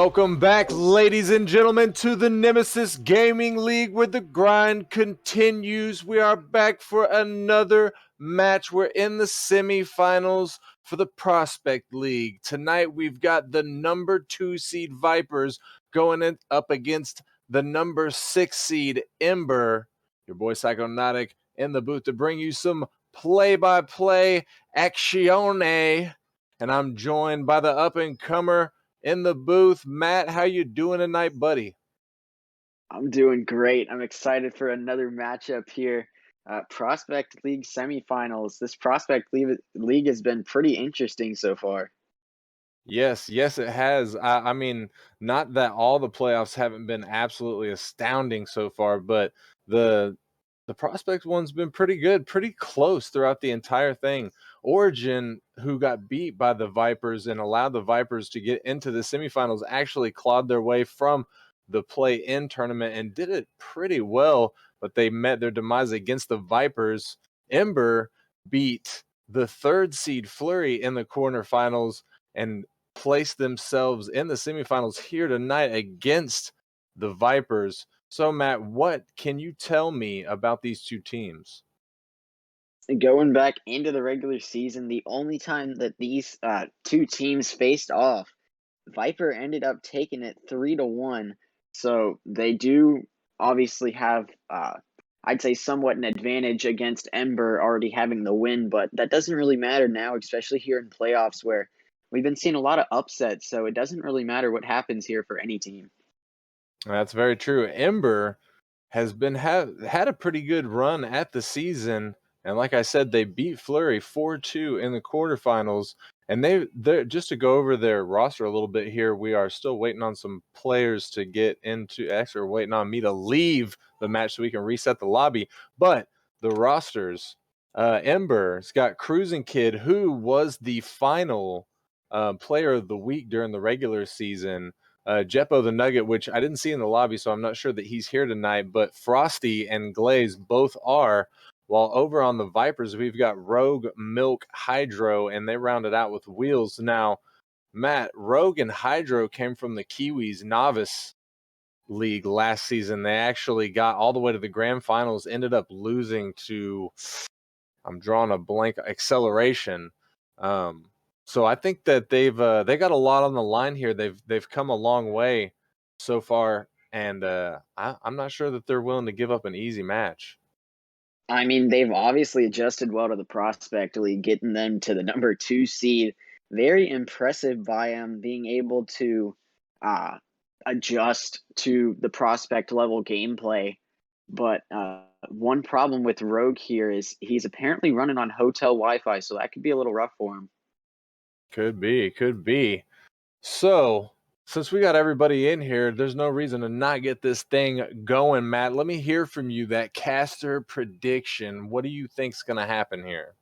Welcome back, ladies and gentlemen, to the Nemesis Gaming League, where the grind continues. We are back for another match. We're in the semifinals for the Prospect League. Tonight, we've got the number 2 seed Vipers going up against the number 6 seed Ember. Your boy Psychonautic in the booth to bring you some play-by-play actione. And I'm joined by the up-and-comer in the booth. Matt, how you doing tonight, buddy? I'm doing great. I'm excited for another matchup here. Prospect League semifinals. This Prospect League has been pretty interesting so far. Yes, it has. I mean, not that all the playoffs haven't been absolutely astounding so far, but the Prospect one's been pretty good, pretty close throughout the entire thing. Origin, who got beat by the Vipers and allowed the Vipers to get into the semifinals, actually clawed their way from the play-in tournament and did it pretty well, but they met their demise against the Vipers. Ember beat the 3rd seed Flurry in the quarterfinals and placed themselves in the semifinals here tonight against the Vipers. So, Matt, what can you tell me about these two teams? Going back into the regular season, the only time that these two teams faced off, Viper ended up taking it 3-1. So they do obviously have, I'd say, somewhat an advantage against Ember already having the win, but that doesn't really matter now, especially here in playoffs where we've been seeing a lot of upsets. So it doesn't really matter what happens here for any team. That's very true. Ember has been had a pretty good run at the season, and like I said, they beat Flurry 4-2 in the quarterfinals. And they're just to go over their roster a little bit here. We are still waiting on some players to get into. Actually, we're waiting on me to leave the match so we can reset the lobby. But the rosters, Ember's got Cruising Kid, who was the final player of the week during the regular season. Jeppo the Nugget, which I didn't see in the lobby, so I'm not sure that he's here tonight, but Frosty and Glaze both are. While over on the Vipers, we've got Rogue, Milk, Hydro, and they rounded out with Wheels. Now, Matt, Rogue and Hydro came from the Kiwis Novice League last season. They actually got all the way to the grand finals, ended up losing to, I'm drawing a blank, Acceleration. So I think that they got a lot on the line here. They've come a long way so far, and I'm not sure that they're willing to give up an easy match. I mean, they've obviously adjusted well to the Prospect League, getting them to the number 2 seed. Very impressive by them being able to adjust to the Prospect level gameplay. But one problem with Rogue here is he's apparently running on hotel Wi-Fi, so that could be a little rough for him. Could be. So, since we got everybody in here, there's no reason to not get this thing going, Matt. Let me hear from you that caster prediction. What do you think's going to happen here?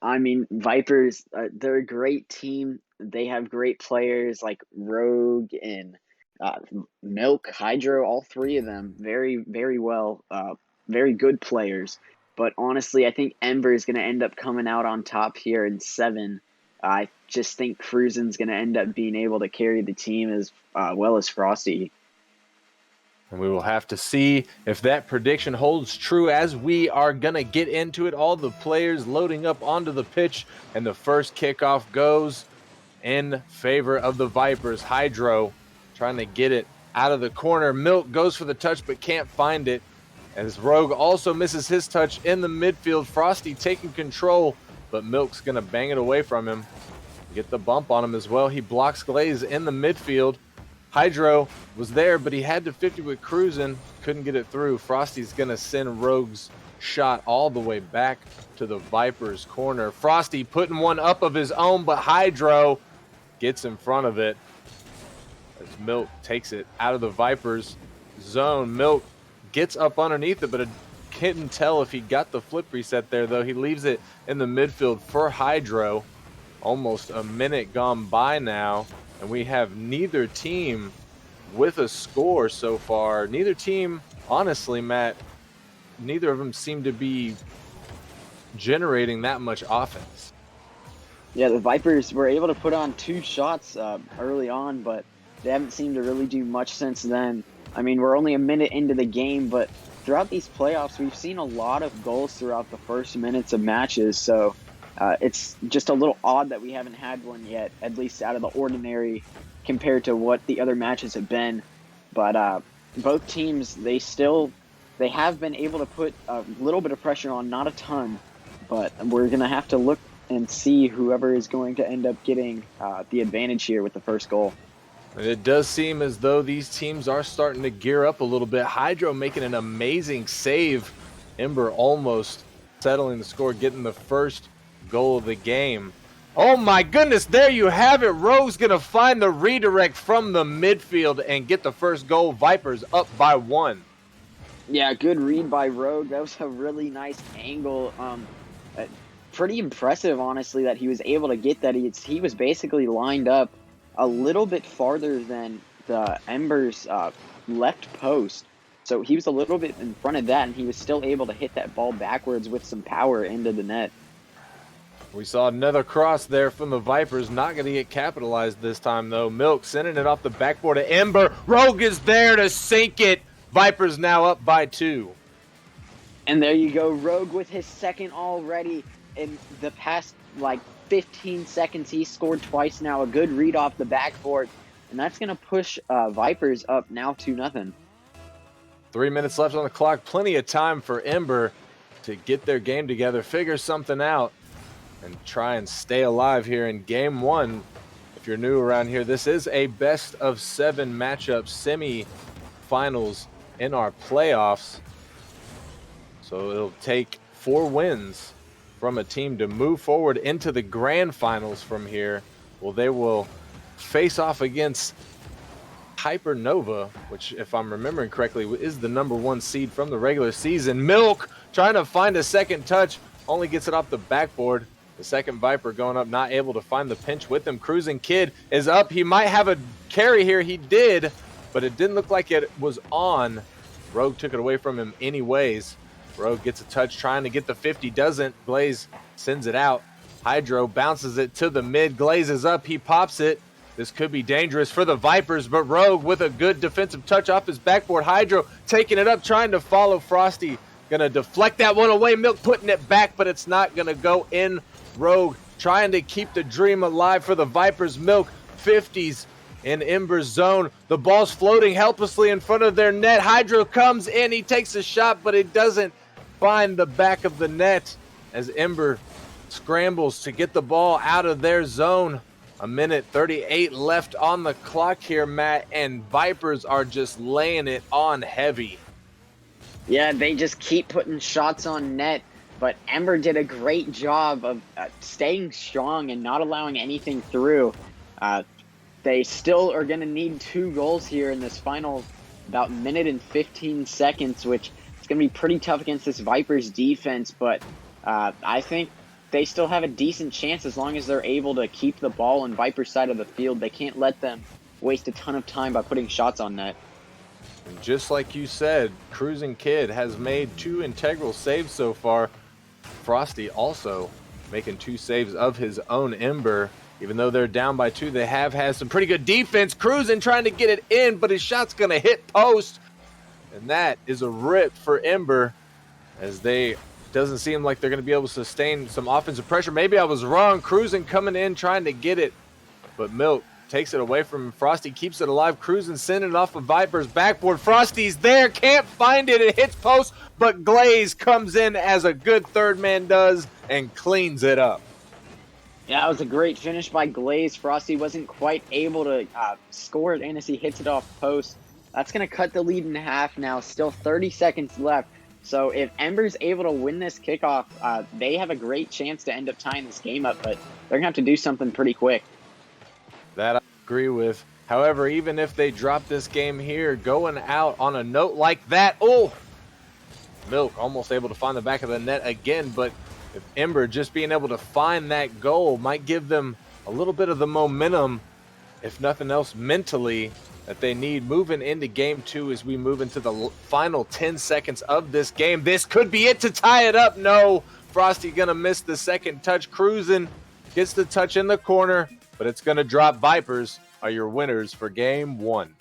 I mean, Vipers, they're a great team. They have great players like Rogue and Milk, Hydro, all three of them. Very, very well, very good players. But honestly, I think Ember is going to end up coming out on top here in 7. I just think Cruisin's going to end up being able to carry the team as well as Frosty. And we will have to see if that prediction holds true as we are going to get into it. All the players loading up onto the pitch, and the first kickoff goes in favor of the Vipers. Hydro trying to get it out of the corner. Milk goes for the touch but can't find it, as Rogue also misses his touch in the midfield. Frosty taking control, but Milk's going to bang it away from him. Get the bump on him as well. He blocks Glaze in the midfield. Hydro was there, but he had to 50 with Cruisin', couldn't get it through. Frosty's going to send Rogue's shot all the way back to the Vipers' corner. Frosty putting one up of his own, but Hydro gets in front of it as Milk takes it out of the Vipers' zone. Milk gets up underneath it, but I couldn't tell if he got the flip reset there, though. He leaves it in the midfield for Hydro. Almost a minute gone by now, and we have neither team with a score so far. Neither team, honestly, Matt, neither of them seem to be generating that much offense. Yeah, the Vipers were able to put on 2 shots early on, but They haven't seemed to really do much since then. I mean, we're only a minute into the game, but throughout these playoffs, we've seen a lot of goals throughout the first minutes of matches. So it's just a little odd that we haven't had one yet, at least out of the ordinary compared to what the other matches have been. But both teams, they have been able to put a little bit of pressure on, not a ton, but we're going to have to look and see whoever is going to end up getting the advantage here with the first goal. It does seem as though these teams are starting to gear up a little bit. Hydro making an amazing save. Ember almost settling the score, getting the first goal of the game. Oh my goodness, there you have it. Rogue's going to find the redirect from the midfield and get the first goal. Vipers up by 1. Yeah, good read by Rogue. That was a really nice angle. Pretty impressive, honestly, that he was able to get that. He was basically lined up a little bit farther than the Ember's left post. So he was a little bit in front of that, and he was still able to hit that ball backwards with some power into the net. We saw another cross there from the Vipers. Not going to get capitalized this time, though. Milk sending it off the backboard to Ember. Rogue is there to sink it. Vipers now up by 2. And there you go. Rogue with his second already in the past, 15 seconds. He scored twice now. A good read off the backboard. And that's going to push Vipers up now 2-0. 3 minutes left on the clock. Plenty of time for Ember to get their game together, figure something out, and try and stay alive here in game 1. If you're new around here, this is a best of 7 matchup semi-finals in our playoffs. So it'll take 4 wins from a team to move forward into the grand finals from here. Well, they will face off against Hypernova, which, if I'm remembering correctly, is the #1 seed from the regular season. Milk trying to find a second touch, only gets it off the backboard. The second Viper going up, not able to find the pinch with him. Cruising Kid is up. He might have a carry here. He did, but it didn't look like it was on. Rogue took it away from him anyways. Rogue gets a touch, trying to get the 50, doesn't. Glaze sends it out. Hydro bounces it to the mid. Glaze is up. He pops it. This could be dangerous for the Vipers, but Rogue with a good defensive touch off his backboard. Hydro taking it up, trying to follow Frosty. Gonna deflect that one away. Milk putting it back, but it's not gonna go in. Rogue trying to keep the dream alive for the Vipers. Milk 50s in Ember's zone. The ball's floating helplessly in front of their net. Hydro comes in. He takes a shot, but it doesn't find the back of the net as Ember scrambles to get the ball out of their zone. 1:38 left on the clock here, Matt, and Vipers are just laying it on heavy. Yeah, they just keep putting shots on net, but Ember did a great job of staying strong and not allowing anything through. They still are going to need 2 goals here in this final about minute and 15 seconds, which is going to be pretty tough against this Vipers defense, but I think they still have a decent chance as long as they're able to keep the ball on Viper's side of the field. They can't let them waste a ton of time by putting shots on net. And just like you said, Cruising Kid has made 2 integral saves so far. Frosty also making 2 saves of his own. Ember, even though they're down by 2, they have had some pretty good defense. Cruising trying to get it in, but his shot's going to hit post. And that is a rip for Ember, as they doesn't seem like they're going to be able to sustain some offensive pressure. Maybe I was wrong. Cruising coming in, trying to get it, but Milk takes it away from him. Frosty keeps it alive. Cruising sending it off of Viper's backboard. Frosty's there, can't find it. It hits post, but Glaze comes in as a good third man does and cleans it up. Yeah, it was a great finish by Glaze. Frosty wasn't quite able to score it in as he hits it off post. That's going to cut the lead in half now. Still 30 seconds left. So if Ember's able to win this kickoff, they have a great chance to end up tying this game up, but they're going to have to do something pretty quick. That I agree with. However, even if they drop this game here, going out on a note like that, oh, Milk almost able to find the back of the net again, but if Ember just being able to find that goal might give them a little bit of the momentum, if nothing else mentally, that they need moving into game 2 as we move into the final 10 seconds of this game. This could be it to tie it up. No, Frosty gonna miss the second touch. Cruising gets the touch in the corner, but it's gonna drop. Vipers are your winners for game 1.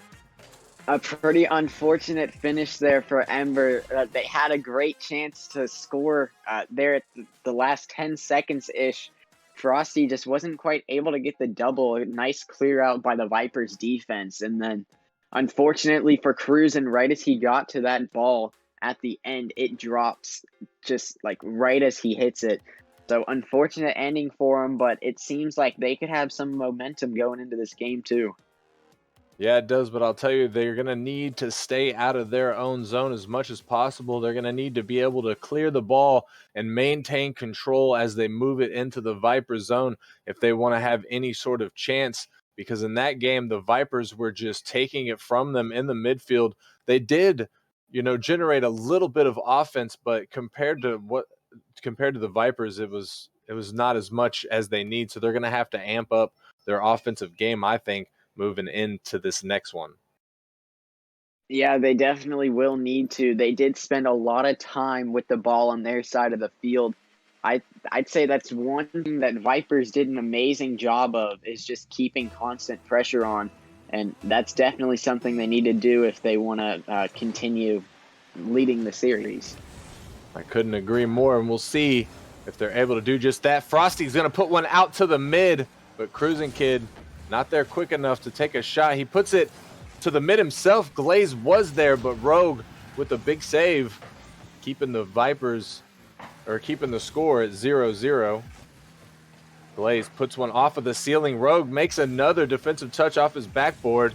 A pretty unfortunate finish there for Ember. They had a great chance to score there at the last 10 seconds-ish. Frosty just wasn't quite able to get the double. A nice clear out by the Vipers defense. And then, unfortunately for Cruzen, right as he got to that ball at the end, it drops just like right as he hits it. So unfortunate ending for him, but it seems like they could have some momentum going into this game too. Yeah, it does, but I'll tell you, they're going to need to stay out of their own zone as much as possible. They're going to need to be able to clear the ball and maintain control as they move it into the Viper zone if they want to have any sort of chance, because in that game, the Vipers were just taking it from them in the midfield. They did, generate a little bit of offense, but compared to the Vipers, it was not as much as they need. So they're going to have to amp up their offensive game, I think, moving into this next one. Yeah, they definitely will need to. They did spend a lot of time with the ball on their side of the field. I'd say that's one thing that Vipers did an amazing job of, is just keeping constant pressure on. And that's definitely something they need to do if they want to continue leading the series. I couldn't agree more, and we'll see if they're able to do just that. Frosty's going to put one out to the mid, but Cruzen Kid not there quick enough to take a shot. He puts it to the mid himself. Glaze was there, but Rogue with a big save, keeping the Vipers, or keeping the score at 0-0. Glaze puts one off of the ceiling. Rogue makes another defensive touch off his backboard.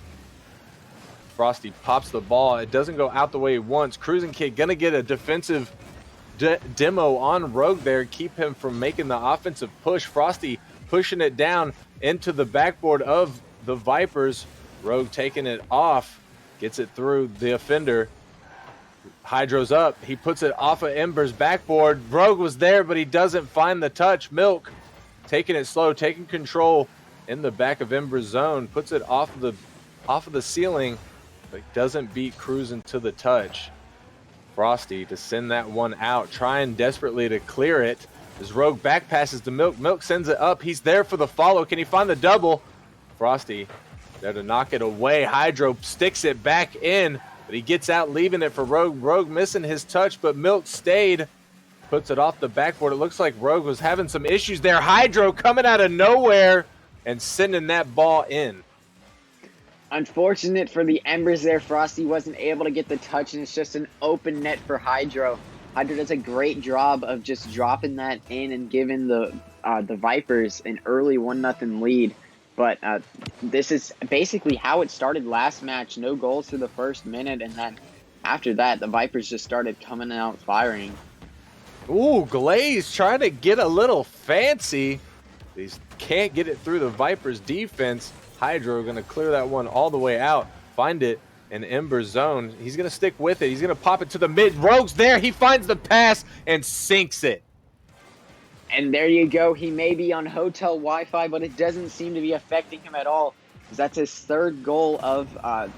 Frosty pops the ball. It doesn't go out the way he wants. Cruzen Kid gonna get a defensive demo on Rogue there, keep him from making the offensive push. Frosty pushing it down into the backboard of the Vipers. Rogue taking it off, gets it through the offender. Hydro's up. He puts it off of Ember's backboard. Rogue was there, but he doesn't find the touch. Milk taking it slow, taking control in the back of Ember's zone. Puts it off of the ceiling, but doesn't beat Cruzen to the touch. Frosty to send that one out, trying desperately to clear it. As Rogue back passes to Milk. Milk sends it up. He's there for the follow. Can he find the double? Frosty there to knock it away. Hydro sticks it back in, but he gets out, leaving it for Rogue. Rogue missing his touch, but Milk stayed. Puts it off the backboard. It looks like Rogue was having some issues there. Hydro coming out of nowhere and sending that ball in. Unfortunate for the Embers there. Frosty wasn't able to get the touch, and it's just an open net for Hydro. Hydro does a great job of just dropping that in and giving the Vipers an early 1-0 lead. But this is basically how it started last match. No goals through the first minute, and then after that, the Vipers just started coming out firing. Ooh, Glaze trying to get a little fancy. He can't get it through the Vipers defense. Hydro going to clear that one all the way out. Find it in Ember's zone. He's going to stick with it. He's going to pop it to the mid. Rogue's there. He finds the pass and sinks it. And there you go. He may be on hotel Wi-Fi, but it doesn't seem to be affecting him at all. That's his third goal of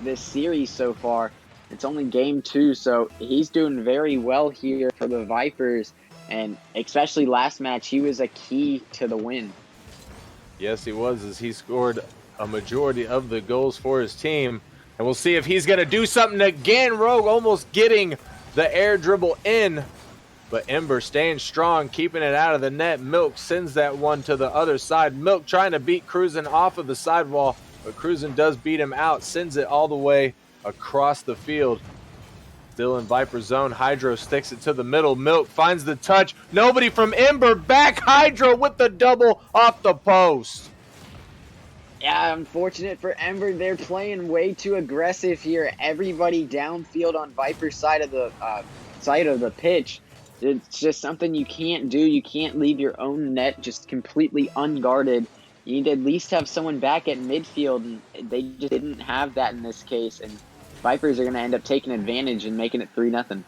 this series so far. It's only game 2, so he's doing very well here for the Vipers. And especially last match, he was a key to the win. Yes, he was, as he scored a majority of the goals for his team. And we'll see if he's going to do something again. Rogue almost getting the air dribble in, but Ember staying strong, keeping it out of the net. Milk sends that one to the other side. Milk trying to beat Cruzen off of the sidewall, but Cruzen does beat him out, sends it all the way across the field. Still in Viper zone. Hydro sticks it to the middle. Milk finds the touch. Nobody from Ember. Back Hydro with the double off the post. Yeah, unfortunate for Ember. They're playing way too aggressive here. Everybody downfield on Viper's side of the pitch. It's just something you can't do. You can't leave your own net just completely unguarded. You need to at least have someone back at midfield, and they just didn't have that in this case. And Vipers are going to end up taking advantage and making it 3-0.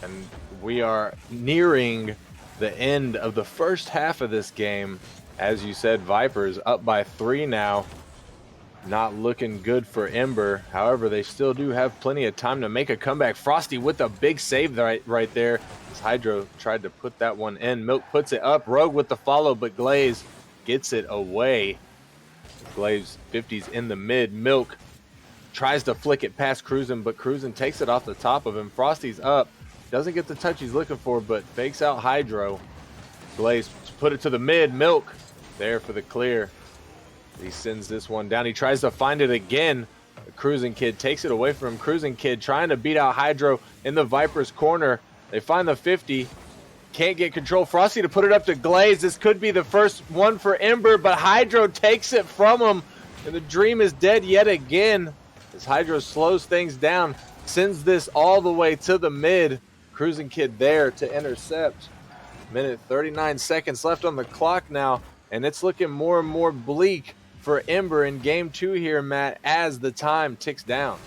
And we are nearing the end of the first half of this game. As you said, Vipers up by 3 now. Not looking good for Ember. However, they still do have plenty of time to make a comeback. Frosty with a big save right there. As Hydro tried to put that one in. Milk puts it up. Rogue with the follow, but Glaze gets it away. Glaze 50's in the mid. Milk tries to flick it past Cruisin', but Cruisin' takes it off the top of him. Frosty's up. Doesn't get the touch he's looking for, but fakes out Hydro. Glaze put it to the mid. Milk there for the clear. He sends this one down. He tries to find it again. The Cruisin' Kid takes it away from him. Cruisin' Kid trying to beat out Hydro in the Viper's corner. They find the 50. Can't get control. Frosty to put it up to Glaze. This could be the first one for Ember, but Hydro takes it from him. And the dream is dead yet again as Hydro slows things down. Sends this all the way to the mid. Cruisin' Kid there to intercept. Minute 39 seconds left on the clock now. And it's looking more and more bleak for Ember in game 2 here, Matt, as the time ticks down.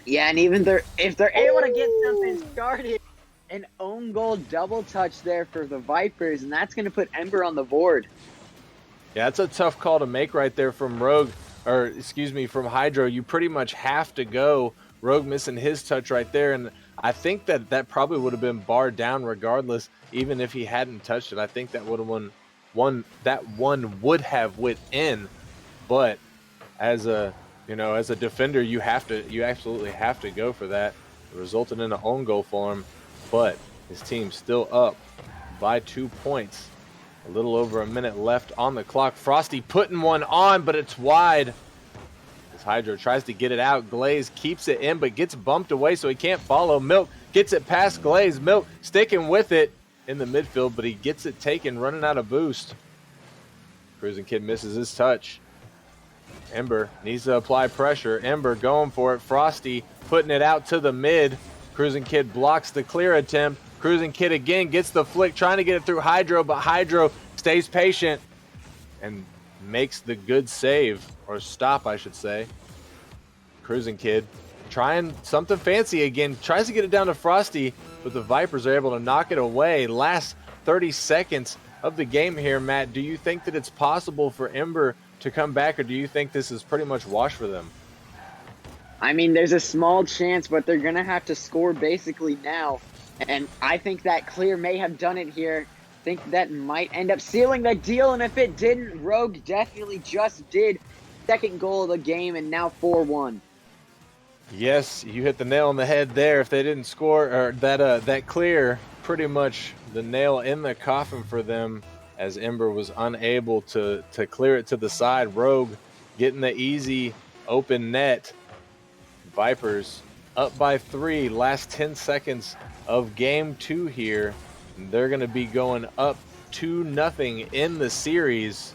Yeah, and even if they're able to get something started, an own goal double touch there for the Vipers, and that's going to put Ember on the board. Yeah, that's a tough call to make right there from from Hydro. You pretty much have to go. Rogue missing his touch right there, and I think that probably would have been barred down regardless, even if he hadn't touched it. I think that would have one would have went in, but as a defender, you absolutely have to go for that. It resulted in an own goal for him, but his team's still up by 2 points. A little over a minute left on the clock. Frosty putting one on, but it's wide. As Hydro tries to get it out, Glaze keeps it in, but gets bumped away, so he can't follow. Milk gets it past Glaze. Milk sticking with it in the midfield, but he gets it taken, running out of boost. Cruisin' Kid misses his touch. Ember needs to apply pressure. Ember going for it. Frosty putting it out to the mid. Cruisin' Kid blocks the clear attempt. Cruisin' Kid again gets the flick, trying to get it through Hydro, but Hydro stays patient and makes the good save, or stop, I should say. Cruisin' Kid trying something fancy again, tries to get it down to Frosty, but the Vipers are able to knock it away. Last 30 seconds of the game here, Matt. Do you think that it's possible for Ember to come back, or do you think this is pretty much wash for them? I mean, there's a small chance, but they're going to have to score basically now. And I think that clear may have done it here. I think that might end up sealing the deal, and if it didn't, Rogue definitely just did. Second goal of the game, and now 4-1. Yes, you hit the nail on the head there. If they didn't score, or that clear, pretty much the nail in the coffin for them, as Ember was unable to clear it to the side. Rogue getting the easy open net. Vipers up by 3, last 10 seconds of game 2 here. They're going to be going up 2-0 in the series.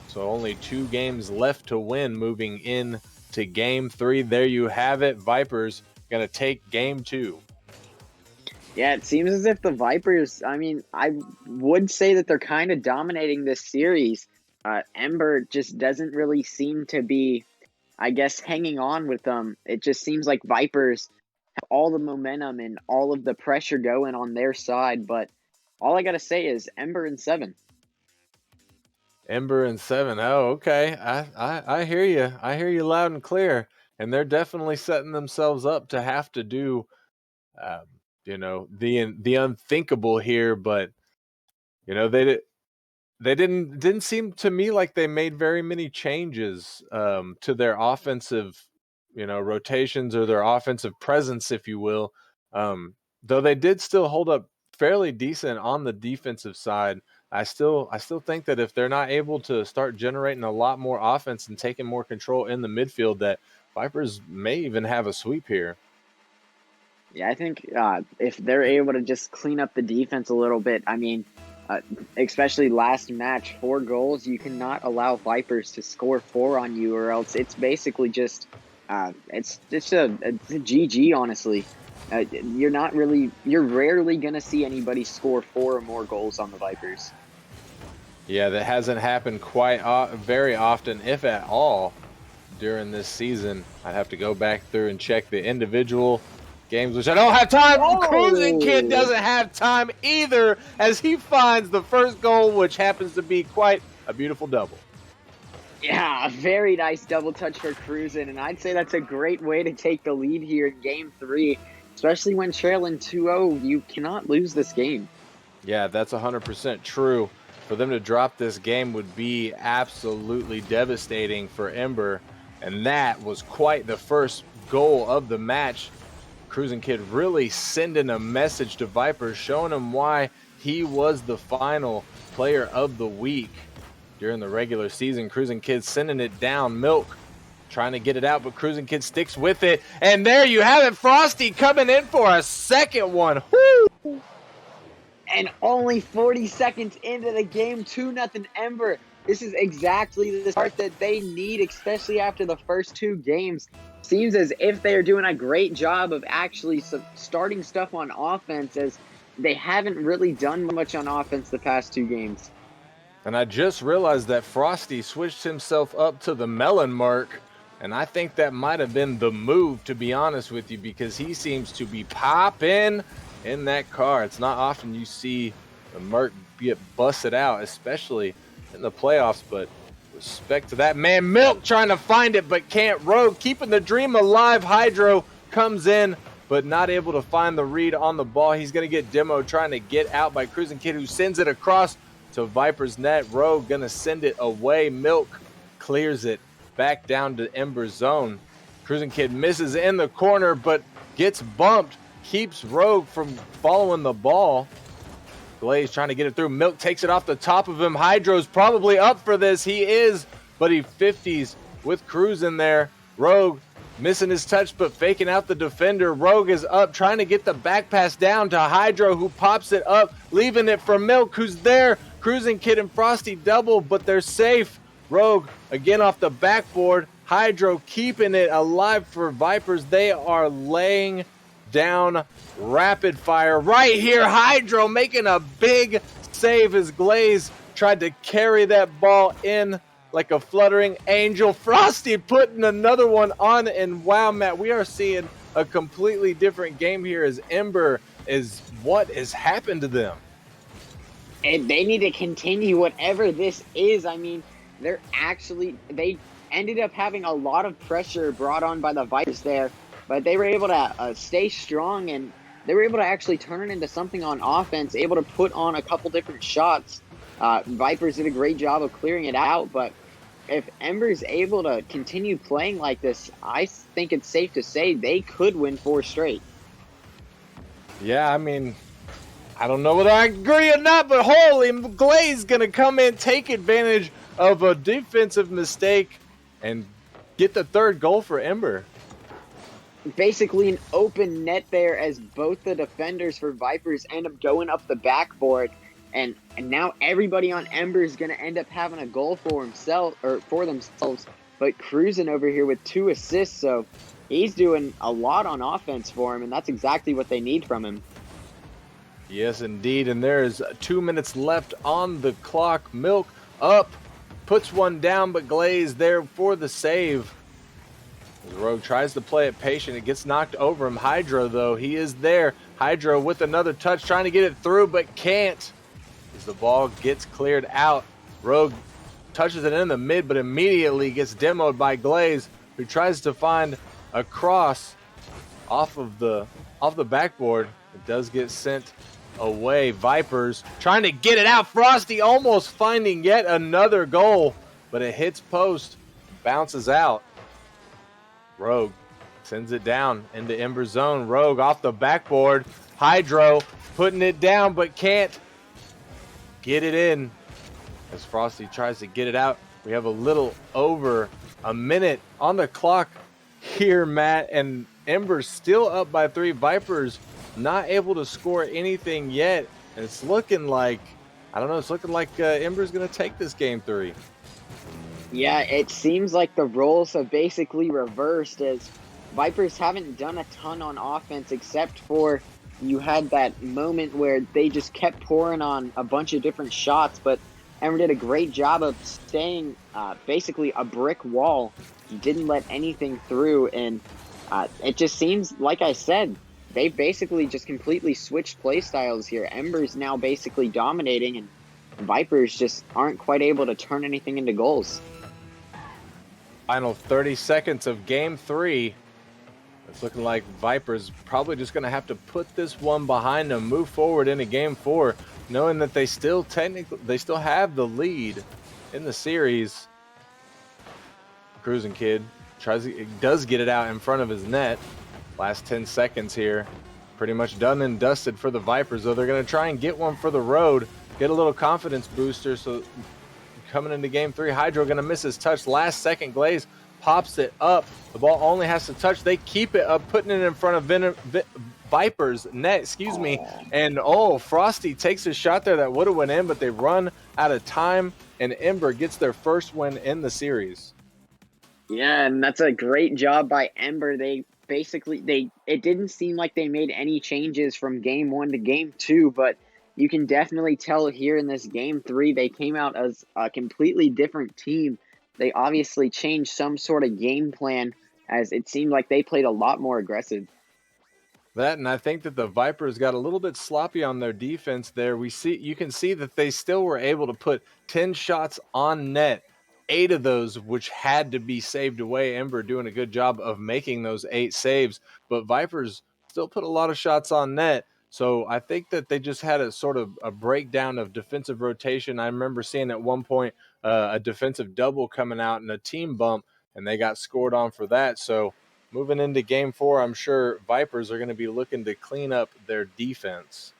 So only 2 games left to win moving in to game 3. There you have it. Vipers going to take game 2. Yeah, it seems as if the Vipers, I mean, I would say that they're kind of dominating this series. Ember just doesn't really seem to be, I guess, hanging on with them. It just seems like Vipers have all the momentum and all of the pressure going on their side. But all I got to say is Ember in 7. Ember in 7. Oh, okay. I hear you. I hear you loud and clear. And they're definitely setting themselves up to have to do, the unthinkable here. But they didn't seem to me like they made very many changes to their offensive, rotations, or their offensive presence, if you will. Though they did still hold up fairly decent on the defensive side. I still think that if they're not able to start generating a lot more offense and taking more control in the midfield, that Vipers may even have a sweep here. Yeah, I think if they're able to just clean up the defense a little bit, I mean, especially last match, 4 goals, you cannot allow Vipers to score 4 on you, or else it's basically just it's a GG, honestly. You're rarely going to see anybody score 4 or more goals on the Vipers. Yeah, that hasn't happened very often, if at all, during this season. I'd have to go back through and check the individual games, which I don't have time. Oh! Cruisin' Kid doesn't have time either, as he finds the first goal, which happens to be quite a beautiful double. Yeah, a very nice double touch for Cruisin', and I'd say that's a great way to take the lead here in Game 3, especially when trailing 2-0. You cannot lose this game. Yeah, that's 100% true. For them to drop this game would be absolutely devastating for Ember, and that was quite the first goal of the match. Cruising Kid really sending a message to Vipers, showing them why he was the final player of the week during the regular season. Cruising Kid sending it down. Milk trying to get it out, but Cruising Kid sticks with it. And there you have it. Frosty coming in for a second one. Woo! And only 40 seconds into the game, 2-0 Ember. This is exactly the start that they need, especially after the first two games. Seems as if they are doing a great job of actually starting stuff on offense, as they haven't really done much on offense the past two games. And I just realized that Frosty switched himself up to the melon mark, and I think that might have been the move, to be honest with you, because he seems to be popping in that car. It's not often you see the Merc get busted out, especially in the playoffs, but respect to that man. Milk trying to find it, but can't. Rogue keeping the dream alive. Hydro comes in, but not able to find the read on the ball. He's going to get Demo trying to get out by Cruising Kid, who sends it across to Viper's net. Rogue going to send it away. Milk clears it back down to Ember's zone. Cruising Kid misses in the corner, but gets bumped. Keeps Rogue from following the ball. Glaze trying to get it through. Milk takes it off the top of him. Hydro's probably up for this. He is, but he 50s with Cruz in there. Rogue missing his touch, but faking out the defender. Rogue is up, trying to get the back pass down to Hydro, who pops it up, leaving it for Milk, who's there. Cruising Kid and Frosty double, but they're safe. Rogue again off the backboard. Hydro keeping it alive for Vipers. They are laying down rapid fire right here. Hydro making a big save as Glaze tried to carry that ball in like a fluttering angel. Frosty putting another one on, and wow, Matt, we are seeing a completely different game here as Ember is what has happened to them. And they need to continue whatever this is. I mean, they ended up having a lot of pressure brought on by the Vipers there, but they were able to stay strong, and they were able to actually turn it into something on offense, able to put on a couple different shots. Vipers did a great job of clearing it out, but if Ember's able to continue playing like this, I think it's safe to say they could win 4 straight. Yeah, I mean, I don't know whether I agree or not, but holy, Glaze going to come in, take advantage of a defensive mistake, and get the third goal for Ember. Basically an open net there, as both the defenders for Vipers end up going up the backboard, and now everybody on Ember is going to end up having a goal for themselves. But Cruising over here with 2 assists, so he's doing a lot on offense for him, and that's exactly what they need from him. Yes, indeed, and there's 2 minutes left on the clock. Milk up, puts one down, but Glaze there for the save. Rogue tries to play it patient. It gets knocked over him. Hydro, though, he is there. Hydro with another touch, trying to get it through, but can't, as the ball gets cleared out. Rogue touches it in the mid, but immediately gets demoed by Glaze, who tries to find a cross off the backboard. It does get sent away. Vipers trying to get it out. Frosty almost finding yet another goal, but it hits post, bounces out. Rogue sends it down into Ember zone. Rogue off the backboard. Hydro putting it down, but can't get it in as Frosty tries to get it out. We have a little over a minute on the clock here, Matt, and Ember's still up by 3. Vipers not able to score anything yet, and it's looking like, I don't know, it's looking like Ember's going to take this game 3. Yeah, it seems like the roles have basically reversed, as Vipers haven't done a ton on offense, except for you had that moment where they just kept pouring on a bunch of different shots, but Ember did a great job of staying basically a brick wall. He didn't let anything through, and it just seems, like I said, they basically just completely switched play styles here. Ember's now basically dominating, and Vipers just aren't quite able to turn anything into goals. Final 30 seconds of game 3. It's looking like Vipers probably just going to have to put this one behind them, move forward into game 4. knowing that they still have the lead in the series. Cruising Kid does get it out in front of his net. Last 10 seconds here. Pretty much done and dusted for the Vipers, though they're going to try and get one for the road, get a little confidence booster. So coming into game 3, Hydro going to miss his touch. Last second, Glaze pops it up. The ball only has to touch. They keep it up, putting it in front of Viper's net, and Frosty takes a shot there that would have went in, but they run out of time, and Ember gets their first win in the series. Yeah, and that's a great job by Ember. They basically, it didn't seem like they made any changes from game 1 to game 2, but you can definitely tell here in this game 3, they came out as a completely different team. They obviously changed some sort of game plan, as it seemed like they played a lot more aggressive. That, and I think that the Vipers got a little bit sloppy on their defense there. You can see that they still were able to put 10 shots on net. 8 of those which had to be saved away. Ember doing a good job of making those 8 saves, but Vipers still put a lot of shots on net. So I think that they just had a sort of a breakdown of defensive rotation. I remember seeing at one point a defensive double coming out and a team bump, and they got scored on for that. So moving into game 4, I'm sure Vipers are going to be looking to clean up their defense.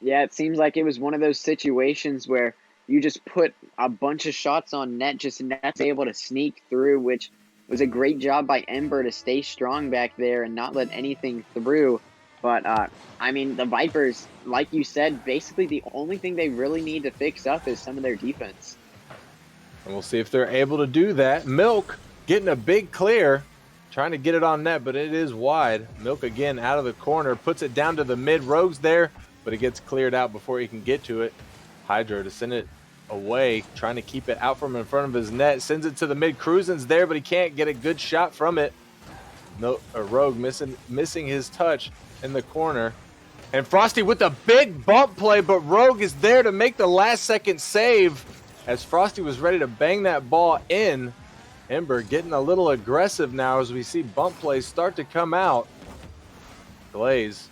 Yeah, it seems like it was one of those situations where you just put a bunch of shots on net, just net's able to sneak through, which was a great job by Ember to stay strong back there and not let anything through. But, I mean, the Vipers, like you said, basically the only thing they really need to fix up is some of their defense. And we'll see if they're able to do that. Milk getting a big clear, trying to get it on net, but it is wide. Milk again out of the corner, puts it down to the mid. Rogue's there, but it gets cleared out before he can get to it. Hydro to send it away, trying to keep it out from in front of his net. Sends it to the mid. Cruisin's there, but he can't get a good shot from it. Rogue missing his touch in the corner. And Frosty with a big bump play, but Rogue is there to make the last second save as Frosty was ready to bang that ball in. Ember getting a little aggressive now as we see bump plays start to come out. Glaze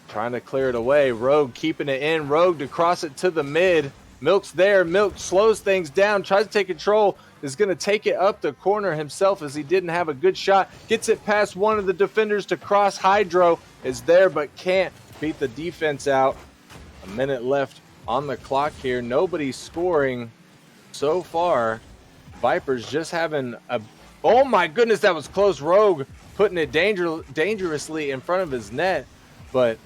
trying to clear it away. Rogue keeping it in. Rogue to cross it to the mid. Milk's there. Milk slows things down, tries to take control, is going to take it up the corner himself as he didn't have a good shot. Gets it past one of the defenders to cross. Hydro is there but can't beat the defense out. A minute left on the clock here. Nobody's scoring so far. Vipers just having a... Oh my goodness, that was close. Rogue putting it dangerously in front of his net. But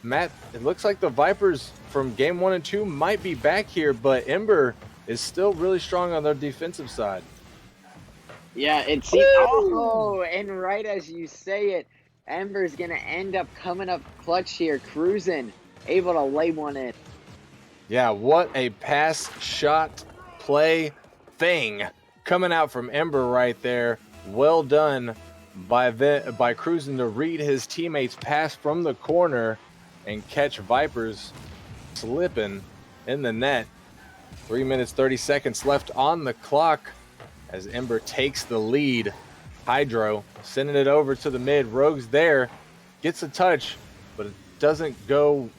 Matt, it looks like the Vipers from game 1 and 2 might be back here, but Ember is still really strong on their defensive side. Yeah, it seems. Oh, and right as you say it, Ember's going to end up coming up clutch here, cruising, able to lay one in. Yeah, what a pass, shot, play thing coming out from Ember right there. Well done by Cruising to read his teammates' pass from the corner and catch Vipers slipping in the net. 3 minutes, 30 seconds left on the clock as Ember takes the lead. Hydro sending it over to the mid. Rogue's there, gets a touch, but it doesn't go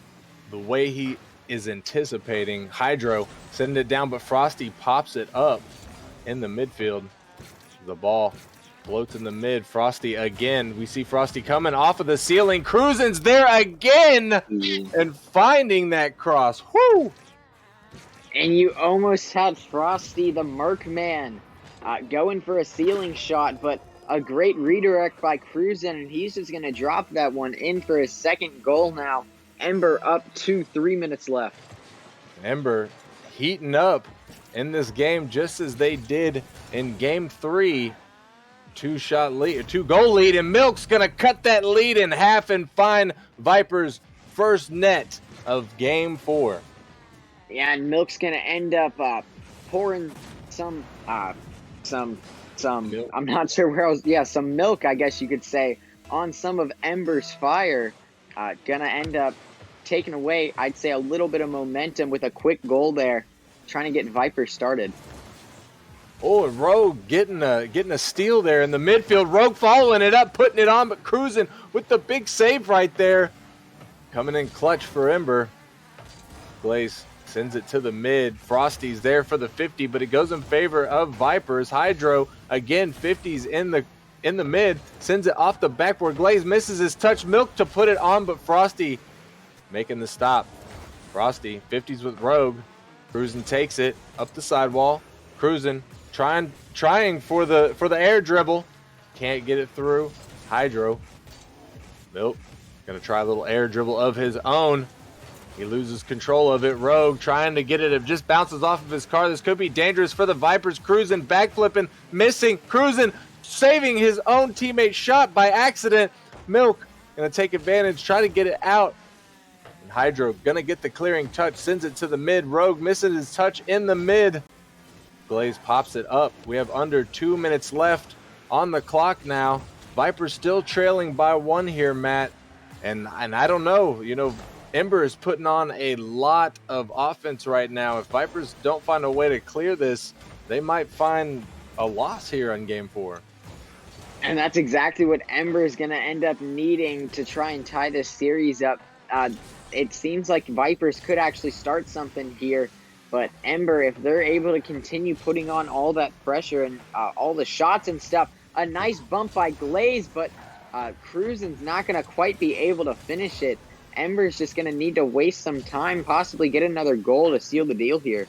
the way he is anticipating. Hydro sending it down, but Frosty pops it up in the midfield. The ball floats in the mid. Frosty again. We see Frosty coming off of the ceiling. Cruisin's there again and finding that cross. Whoo! And you almost had Frosty the Merkman going for a ceiling shot, but a great redirect by Cruisin, and he's just going to drop that one in for his second goal now. Ember up to 3 minutes left. Ember heating up in this game just as they did in game 3. 2-goal lead, and Milk's going to cut that lead in half and find Vipers' first net of game 4. Yeah, and Milk's going to end up pouring some milk. I'm not sure where else. Yeah, some milk, I guess you could say, on some of Ember's fire. Going to end up taking away, I'd say, a little bit of momentum with a quick goal there, trying to get Vipers started. Oh, and Rogue getting a steal there in the midfield. Rogue following it up, putting it on, but Cruising with the big save right there. Coming in clutch for Ember. Glaze sends it to the mid. Frosty's there for the 50, but it goes in favor of Vipers. Hydro, again, 50's in the mid, sends it off the backboard. Glaze misses his touch. Milk to put it on, but Frosty making the stop. Frosty, 50's with Rogue. Cruising takes it up the sidewall. Cruising, trying for the air dribble. Can't get it through. Hydro. Milk gonna try a little air dribble of his own. He loses control of it. Rogue trying to get it. It just bounces off of his car. This could be dangerous for the Vipers. Cruising, backflipping, missing. Cruising, saving his own teammate's shot by accident. Milk gonna take advantage, try to get it out. And Hydro gonna get the clearing touch, sends it to the mid. Rogue misses his touch in the mid. Glaze pops it up. We have under 2 minutes left on the clock now. Vipers still trailing by 1 here, Matt. And I don't know, Ember is putting on a lot of offense right now. If Vipers don't find a way to clear this, they might find a loss here on game 4. And that's exactly what Ember is going to end up needing to try and tie this series up. It seems like Vipers could actually start something here, but Ember, if they're able to continue putting on all that pressure and all the shots and stuff, a nice bump by Glaze, but Cruisin's not going to quite be able to finish it. Ember's just going to need to waste some time, possibly get another goal to seal the deal here.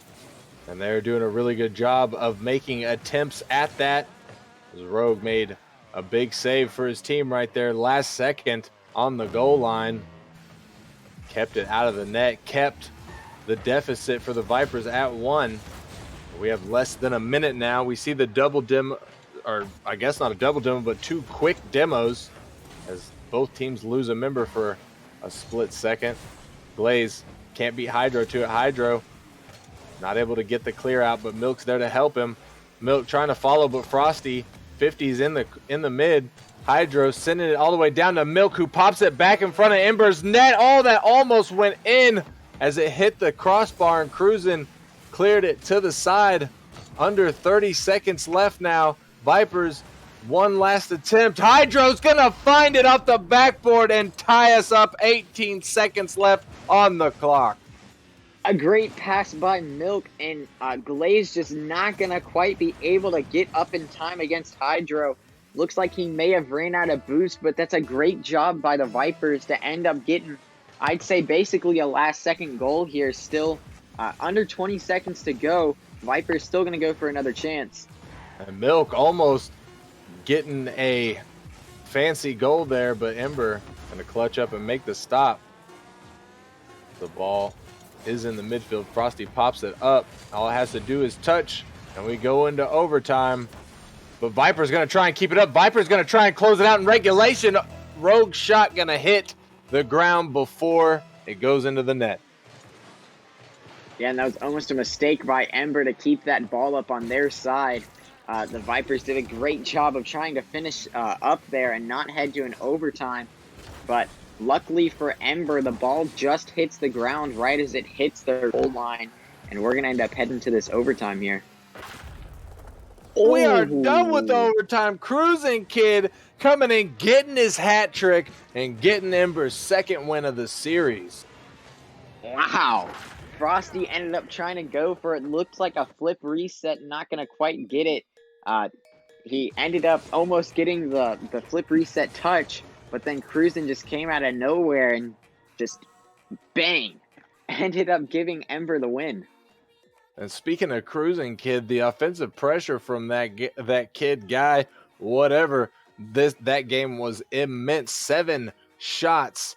And they're doing a really good job of making attempts at that. Rogue made a big save for his team right there, last second on the goal line. Kept it out of the net, kept the deficit for the Vipers at 1. We have less than a minute now. We see the double demo, or I guess not a double demo, but 2 quick demos as both teams lose a member for a split second. Glaze can't beat Hydro to it. Hydro not able to get the clear out, but Milk's there to help him. Milk trying to follow, but Frosty, 50's in the mid. Hydro sending it all the way down to Milk, who pops it back in front of Ember's net. Oh, that almost went in as it hit the crossbar, and Cruisin cleared it to the side. Under 30 seconds left now. Vipers, one last attempt. Hydro's gonna find it off the backboard and tie us up. 18 seconds left on the clock. A great pass by Milk, and Glaze just not gonna quite be able to get up in time against Hydro. Looks like he may have ran out of boost, but that's a great job by the Vipers to end up getting, I'd say, basically a last-second goal here. Still under 20 seconds to go. Vipers still gonna go for another chance. And Milk almost getting a fancy goal there, but Ember gonna clutch up and make the stop. The ball is in the midfield. Frosty pops it up. All it has to do is touch, and we go into overtime. But Viper's gonna try and keep it up. Viper's gonna try and close it out in regulation. Rogue shot gonna hit the ground before it goes into the net. Yeah, and that was almost a mistake by Ember to keep that ball up on their side. The Vipers did a great job of trying to finish up there and not head to an overtime. But luckily for Ember, the ball just hits the ground right as it hits their goal line. And we're going to end up heading to this overtime here. We are done with the overtime. Cruising Kid coming in, getting his hat trick, and getting Ember's second win of the series. Wow. Frosty ended up trying to go for it. Looked like a flip reset, not going to quite get it. He ended up almost getting the flip reset touch, but then Cruisin just came out of nowhere and just bang, ended up giving Ember the win. And speaking of Cruising Kid, the offensive pressure from that kid guy, whatever, that game was immense. 7 shots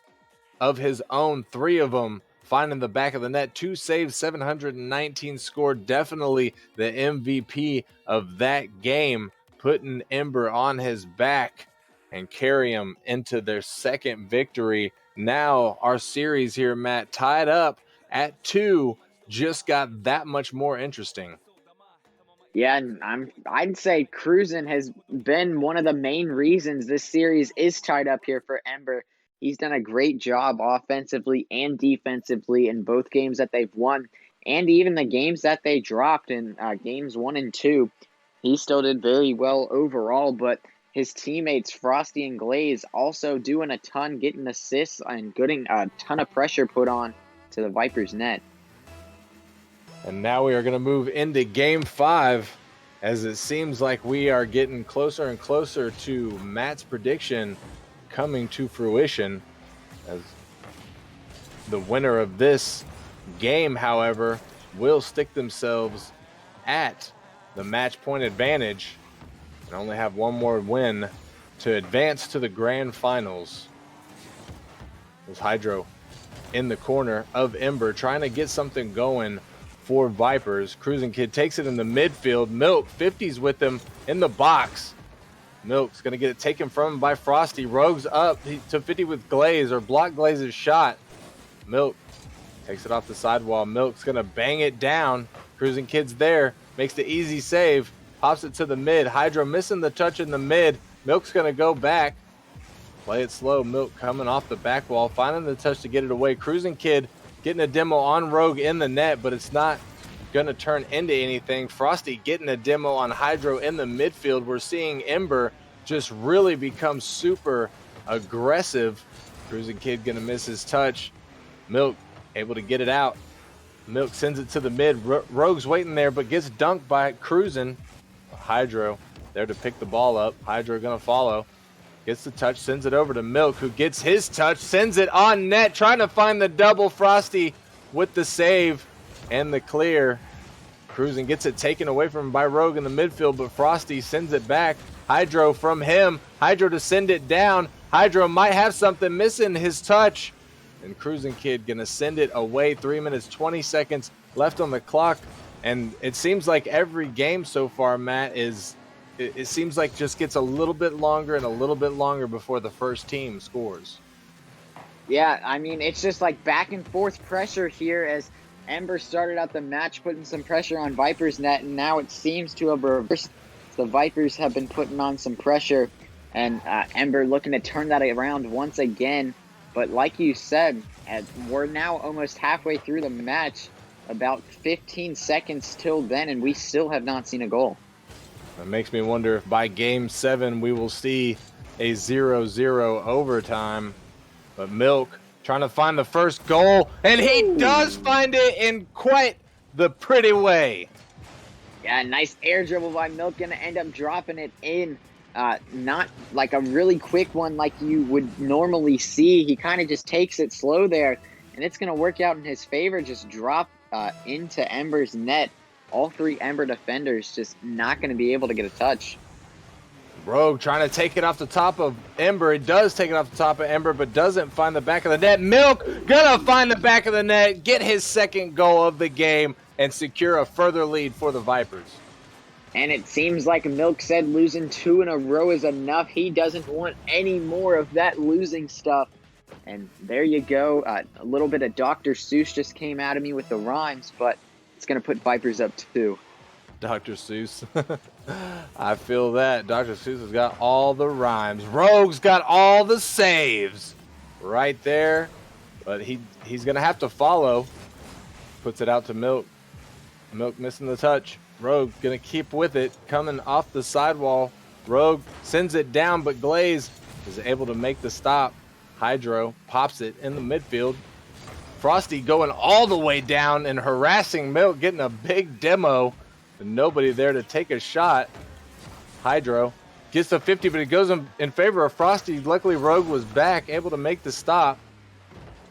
of his own, 3 of them finding the back of the net, 2 saves, 719 scored. Definitely the MVP of that game, putting Ember on his back and carry him into their second victory. Now our series here, Matt, tied up at 2, just got that much more interesting. Yeah, and I'd say Cruisin has been one of the main reasons this series is tied up here for Ember. He's done a great job offensively and defensively in both games that they've won, and even the games that they dropped in games 1 and 2. He still did very well overall, but his teammates Frosty and Glaze also doing a ton, getting assists and getting a ton of pressure put on to the Vipers net. And now we are going to move into game 5, as it seems like we are getting closer and closer to Matt's prediction coming to fruition. As the winner of this game, however, will stick themselves at the match point advantage and only have one more win to advance to the grand finals. There's Hydro in the corner of Ember trying to get something going for Vipers. Cruising Kid takes it in the midfield. Milk 50s with him in the box. Milk's going to get it taken from him by Frosty. Rogue's up to 50 with Glaze, or block Glaze's shot. Milk takes it off the sidewall. Milk's going to bang it down. Cruising Kid's there. Makes the easy save. Pops it to the mid. Hydro missing the touch in the mid. Milk's going to go back. Play it slow. Milk coming off the back wall. Finding the touch to get it away. Cruising Kid getting a demo on Rogue in the net, but it's not going to turn into anything. Frosty getting a demo on Hydro in the midfield. We're seeing Ember just really become super aggressive. Cruising Kid going to miss his touch. Milk able to get it out. Milk sends it to the mid. Rogue's waiting there, but gets dunked by Cruising. Hydro there to pick the ball up. Hydro going to follow. Gets the touch, sends it over to Milk, who gets his touch, sends it on net, trying to find the double. Frosty with the save and the clear. Cruising gets it taken away from him by Rogue in the midfield, but Frosty sends it back. Hydro from him. Hydro to send it down. Hydro might have something missing his touch. And Cruising Kid going to send it away. 3 minutes, 20 seconds left on the clock. And it seems like every game so far, Matt, it seems like just gets a little bit longer and a little bit longer before the first team scores. Yeah, I mean, it's just like back and forth pressure here as Ember started out the match putting some pressure on Viper's net, and now it seems to have reversed. The Vipers have been putting on some pressure, and Ember looking to turn that around once again. But like you said, we're now almost halfway through the match, about 15 seconds till then, and we still have not seen a goal. It makes me wonder if by game 7 we will see a 0-0 overtime. But Milk trying to find the first goal, and he does find it in quite the pretty way. Yeah, nice air dribble by Milk, gonna end up dropping it in. Not like a really quick one like you would normally see. He kind of just takes it slow there, and it's gonna work out in his favor. Just drop into Ember's net. All 3 Ember defenders just not going to be able to get a touch. Rogue trying to take it off the top of Ember. He does take it off the top of Ember, but doesn't find the back of the net. Milk gonna find the back of the net, get his second goal of the game, and secure a further lead for the Vipers. And it seems like Milk said losing 2 in a row is enough. He doesn't want any more of that losing stuff. And there you go. A little bit of Dr. Seuss just came out of me with the rhymes, but it's going to put Vipers up 2. Dr. Seuss. I feel that. Dr. Seuss has got all the rhymes. Rogue's got all the saves right there. But he's going to have to follow. Puts it out to Milk. Milk missing the touch. Rogue going to keep with it. Coming off the sidewall. Rogue sends it down, but Glaze is able to make the stop. Hydro pops it in the midfield. Frosty going all the way down and harassing Milk, getting a big demo. But nobody there to take a shot. Hydro gets the 50, but it goes in favor of Frosty. Luckily, Rogue was back, able to make the stop.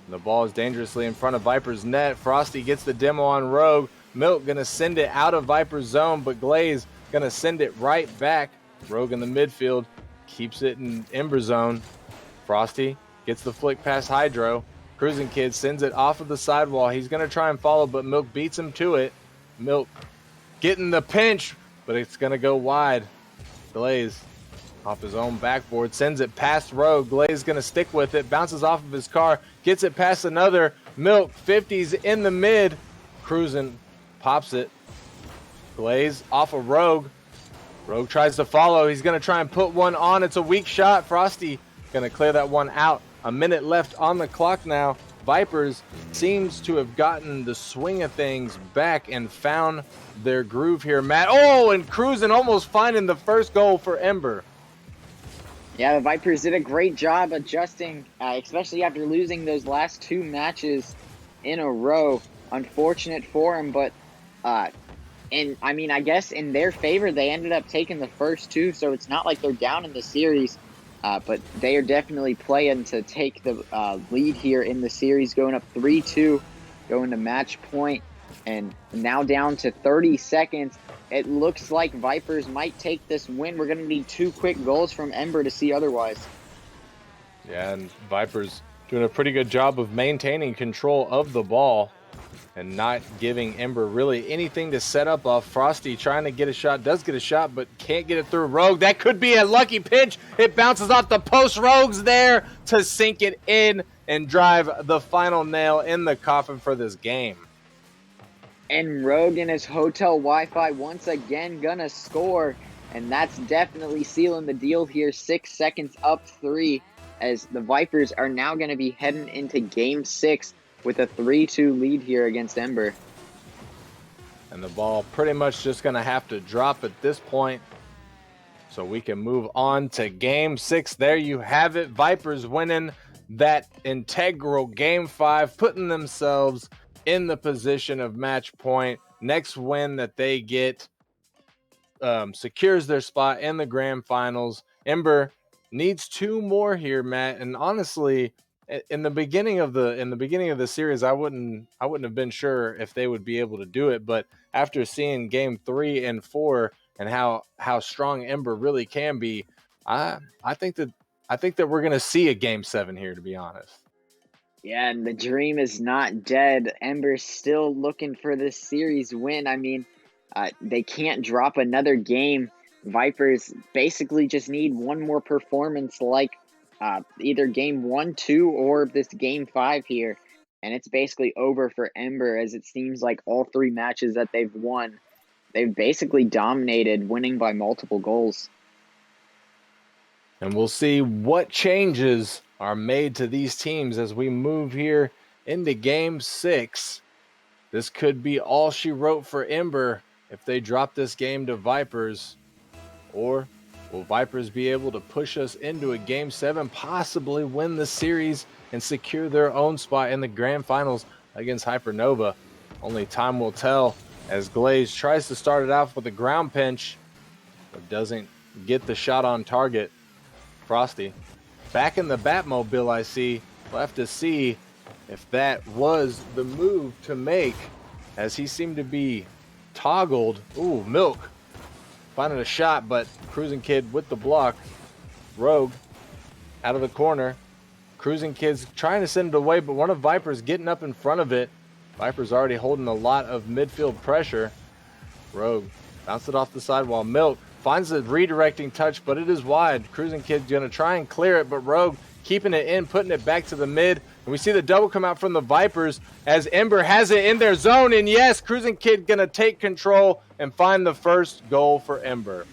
And the ball is dangerously in front of Viper's net. Frosty gets the demo on Rogue. Milk going to send it out of Viper's zone, but Glaze going to send it right back. Rogue in the midfield keeps it in Ember zone. Frosty gets the flick past Hydro. Cruising Kid sends it off of the sidewall. He's going to try and follow, but Milk beats him to it. Milk getting the pinch, but it's going to go wide. Glaze off his own backboard, sends it past Rogue. Glaze going to stick with it, bounces off of his car, gets it past another. Milk, 50s in the mid. Cruising pops it. Glaze off of Rogue. Rogue tries to follow. He's going to try and put one on. It's a weak shot. Frosty going to clear that one out. A minute left on the clock now. Vipers seems to have gotten the swing of things back and found their groove here, Matt. Oh, and Cruising almost finding the first goal for Ember. Yeah, the Vipers did a great job adjusting, especially after losing those last 2 matches in a row. Unfortunate for them, but And I mean, I guess in their favor, they ended up taking the first two, so it's not like they're down in the series. But they are definitely playing to take the lead here in the series, going up 3-2, going to match point, and now down to 30 seconds. It looks like Vipers might take this win. We're going to need 2 quick goals from Ember to see otherwise. Yeah, and Vipers doing a pretty good job of maintaining control of the ball and not giving Ember really anything to set up off. Frosty trying to get a shot, does get a shot, but can't get it through Rogue. That could be a lucky pinch. It bounces off the post. Rogue's there to sink it in and drive the final nail in the coffin for this game. And Rogue and his hotel Wi-Fi once again gonna score, and that's definitely sealing the deal here. 6 seconds up 3, as the Vipers are now gonna be heading into Game 6 with a 3-2 lead here against Ember. And the ball pretty much just going to have to drop at this point so we can move on to Game 6. There you have it. Vipers winning that integral Game 5, putting themselves in the position of match point. Next win that they get secures their spot in the grand finals. Ember needs 2 more here, Matt, and honestly, in the beginning of the series, I wouldn't have been sure if they would be able to do it, but after seeing Game 3 and 4 and how strong Ember really can be, I think that we're gonna see a Game 7 here, to be honest. Yeah, and the dream is not dead. Ember's still looking for this series win. I mean, they can't drop another game. Vipers basically just need one more performance like either Game 1, 2, or this Game 5 here. And it's basically over for Ember, as it seems like all 3 matches that they've won, they've basically dominated, winning by multiple goals. And we'll see what changes are made to these teams as we move here into Game 6. This could be all she wrote for Ember if they drop this game to Vipers. Or will Vipers be able to push us into a Game 7, possibly win the series and secure their own spot in the grand finals against Hypernova? Only time will tell, as Glaze tries to start it off with a ground pinch, but doesn't get the shot on target. Frosty back in the Batmobile, I see. We'll have to see if that was the move to make, as he seemed to be toggled. Ooh, Milk finding a shot, but Cruising Kid with the block. Rogue out of the corner. Cruising Kid's trying to send it away, but one of Viper's getting up in front of it. Viper's already holding a lot of midfield pressure. Rogue bounced it off the side while Milk finds the redirecting touch, but it is wide. Cruising Kid's going to try and clear it, but Rogue keeping it in, putting it back to the mid. And we see the double come out from the Vipers as Ember has it in their zone. And yes, Cruising Kid going to take control and find the first goal for Ember.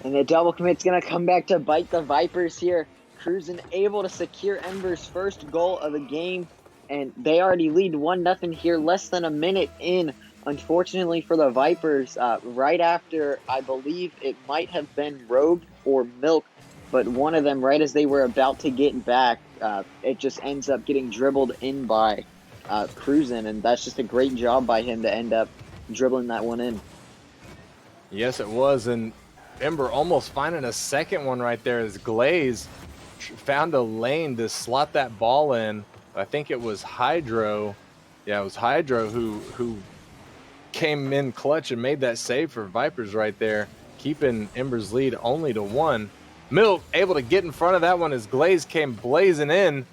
And the double commit's going to come back to bite the Vipers here. Cruising able to secure Ember's first goal of the game. And they already lead 1-0 here, less than a minute in. Unfortunately for the Vipers, right after, I believe it might have been Rogue or Milk, but one of them, right as they were about to get back, it just ends up getting dribbled in by Cruisin', and that's just a great job by him to end up dribbling that one in. Yes, it was, and Ember almost finding a second one right there as Glaze found a lane to slot that ball in. I think it was Hydro. Yeah, it was Hydro who came in clutch and made that save for Vipers right there, keeping Ember's lead only to 1. Milk able to get in front of that one as Glaze came blazing in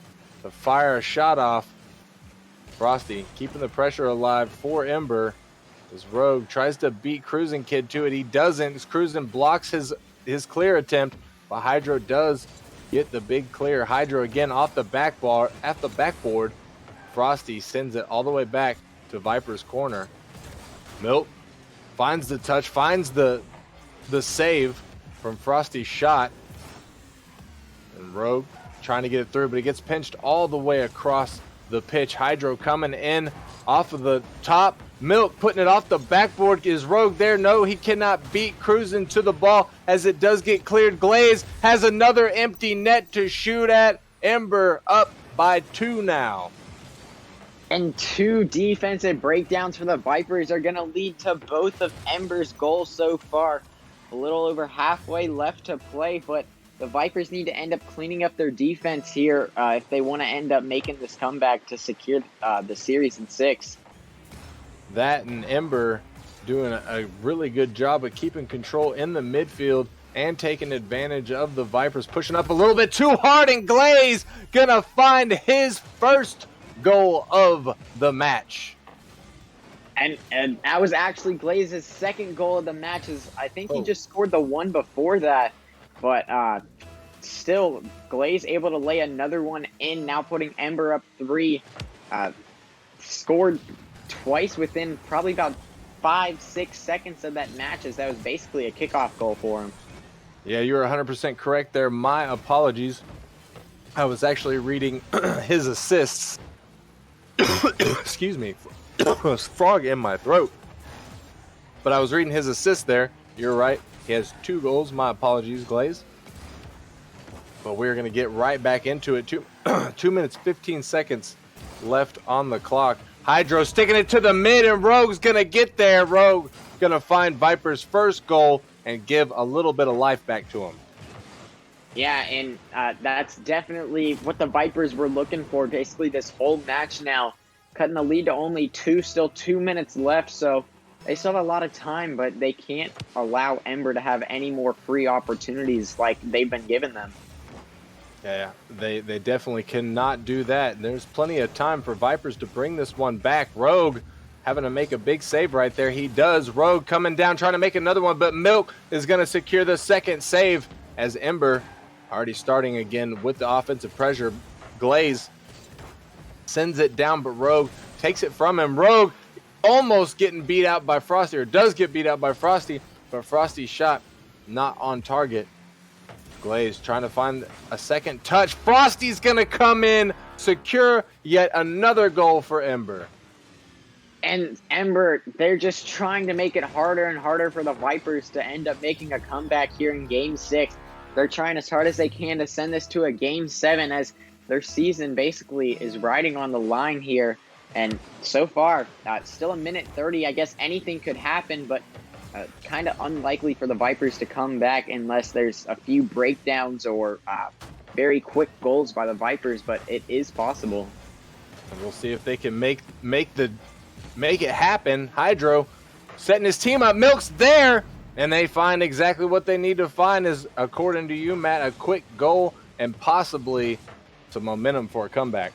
to fire a shot off. Frosty keeping the pressure alive for Ember as Rogue tries to beat Cruising Kid to it. He doesn't, as Cruising blocks his clear attempt, but Hydro does get the big clear. Hydro again off the backboard. Frosty sends it all the way back to Viper's corner. Milk finds the touch, finds the save from Frosty's shot. And Rogue trying to get it through, but he gets pinched all the way across the pitch. Hydro coming in off of the top. Milk putting it off the backboard. Is Rogue there? No, he cannot beat Cruising to the ball as it does get cleared. Glaze has another empty net to shoot at. Ember up by 2 now. And two defensive breakdowns for the Vipers are going to lead to both of Ember's goals so far. A little over halfway left to play, but the Vipers need to end up cleaning up their defense here if they want to end up making this comeback to secure the series in 6. That and Ember doing a really good job of keeping control in the midfield and taking advantage of the Vipers pushing up a little bit too hard, and Glaze gonna find his first goal of the match. And that was actually Glaze's second goal of the match. I think he just scored the one before that, but still Glaze able to lay another one in, now putting Ember up 3. Scored twice within probably about 5-6 seconds of that match, as that was basically a kickoff goal for him. Yeah, you're 100% correct there. My apologies. I was actually reading his assists. Excuse me. Frog in my throat. But I was reading his assists there. You're right. He has 2 goals. My apologies, Glaze. But we're going to get right back into it. 2 minutes, 15 seconds left on the clock. Hydro sticking it to the mid, and Rogue's going to get there. Rogue going to find Viper's first goal and give a little bit of life back to him. Yeah, and that's definitely what the Vipers were looking for basically this whole match now. Cutting the lead to only 2, still 2 minutes left, so they still have a lot of time, but they can't allow Ember to have any more free opportunities like they've been giving them. Yeah, they definitely cannot do that. There's plenty of time for Vipers to bring this one back. Rogue having to make a big save right there. He does. Rogue coming down, trying to make another one, but Milk is going to secure the second save as Ember already starting again with the offensive pressure. Glaze sends it down, but Rogue takes it from him. Rogue almost getting beat out by Frosty, or does get beat out by Frosty, but Frosty's shot not on target. Glaze trying to find a second touch. Frosty's going to come in, secure yet another goal for Ember. And Ember, they're just trying to make it harder and harder for the Vipers to end up making a comeback here in Game 6. They're trying as hard as they can to send this to a Game 7, as their season basically is riding on the line here. And so far, still 1:30. I guess anything could happen, but kind of unlikely for the Vipers to come back unless there's a few breakdowns or very quick goals by the Vipers, but it is possible. And we'll see if they can make it happen. Hydro setting his team up. Milk's there, and they find exactly what they need to find, is, according to you, Matt, a quick goal and possibly some momentum for a comeback.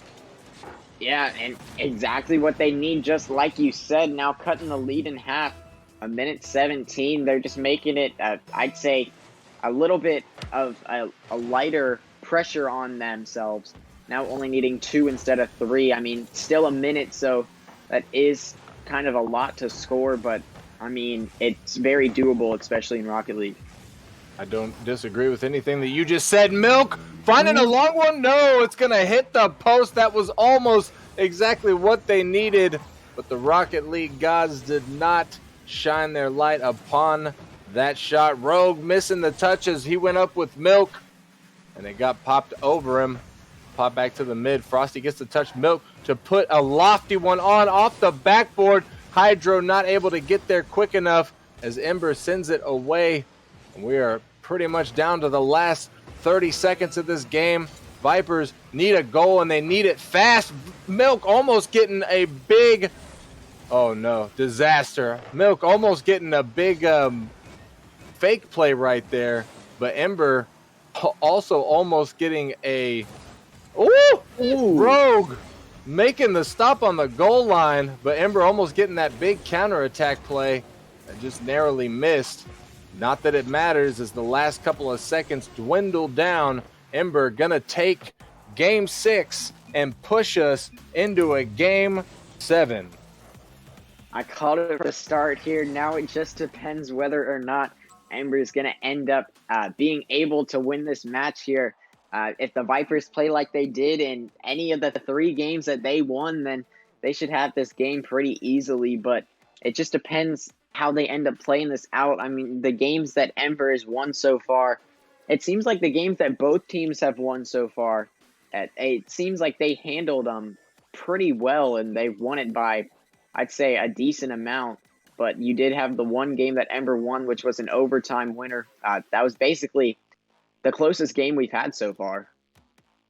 Yeah, and exactly what they need, just like you said. Now cutting the lead in half. 1:17. They're just making it, I'd say, a little bit of a lighter pressure on themselves. Now only needing 2 instead of 3. I mean, still a minute, so that is kind of a lot to score, but I mean, it's very doable, especially in Rocket League. I don't disagree with anything that you just said. Milk finding a long one. No, it's going to hit the post. That was almost exactly what they needed, but the Rocket League gods did not shine their light upon that shot. Rogue missing the touch as he went up with Milk, and it got popped over him. Pop back to the mid. Frosty gets to touch Milk to put a lofty one on off the backboard. Hydro not able to get there quick enough as Ember sends it away. We are pretty much down to the last 30 seconds of this game. Vipers need a goal, and they need it fast. Milk almost getting a big, oh no, disaster. Milk almost getting a big fake play right there, but Ember also almost getting a, ooh, Rogue making the stop on the goal line, but Ember almost getting that big counterattack play and just narrowly missed. Not that it matters, as the last couple of seconds dwindle down. Ember gonna take Game 6 and push us into a Game 7. I called it for the start here. Now it just depends whether or not Ember is going to end up being able to win this match here. If the Vipers play like they did in any of the 3 games that they won, then they should have this game pretty easily. But it just depends how they end up playing this out. I mean, the games that Ember has won so far, it seems like the games that both teams have won so far, it seems like they handled them pretty well, and they won it by, I'd say, a decent amount. But you did have the one game that Ember won, which was an overtime winner. That was basically the closest game we've had so far.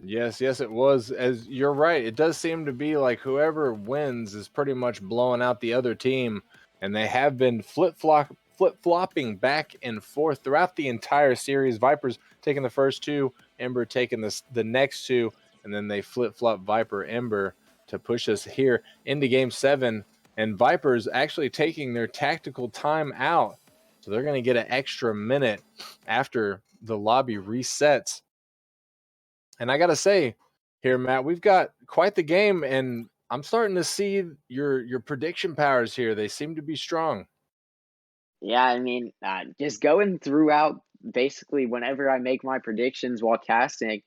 Yes, it was. As you're right, it does seem to be like whoever wins is pretty much blowing out the other team, and they have been flip-flopping back and forth throughout the entire series. Vipers taking the first two, Ember taking the next two, and then they flip-flop Viper Ember to push us here into Game 7. And Vipers actually taking their tactical time out, so they're going to get an extra minute after the lobby resets. And I gotta say, here, Matt, we've got quite the game, and I'm starting to see your prediction powers here. They seem to be strong. Yeah, I mean, just going throughout basically whenever I make my predictions while casting,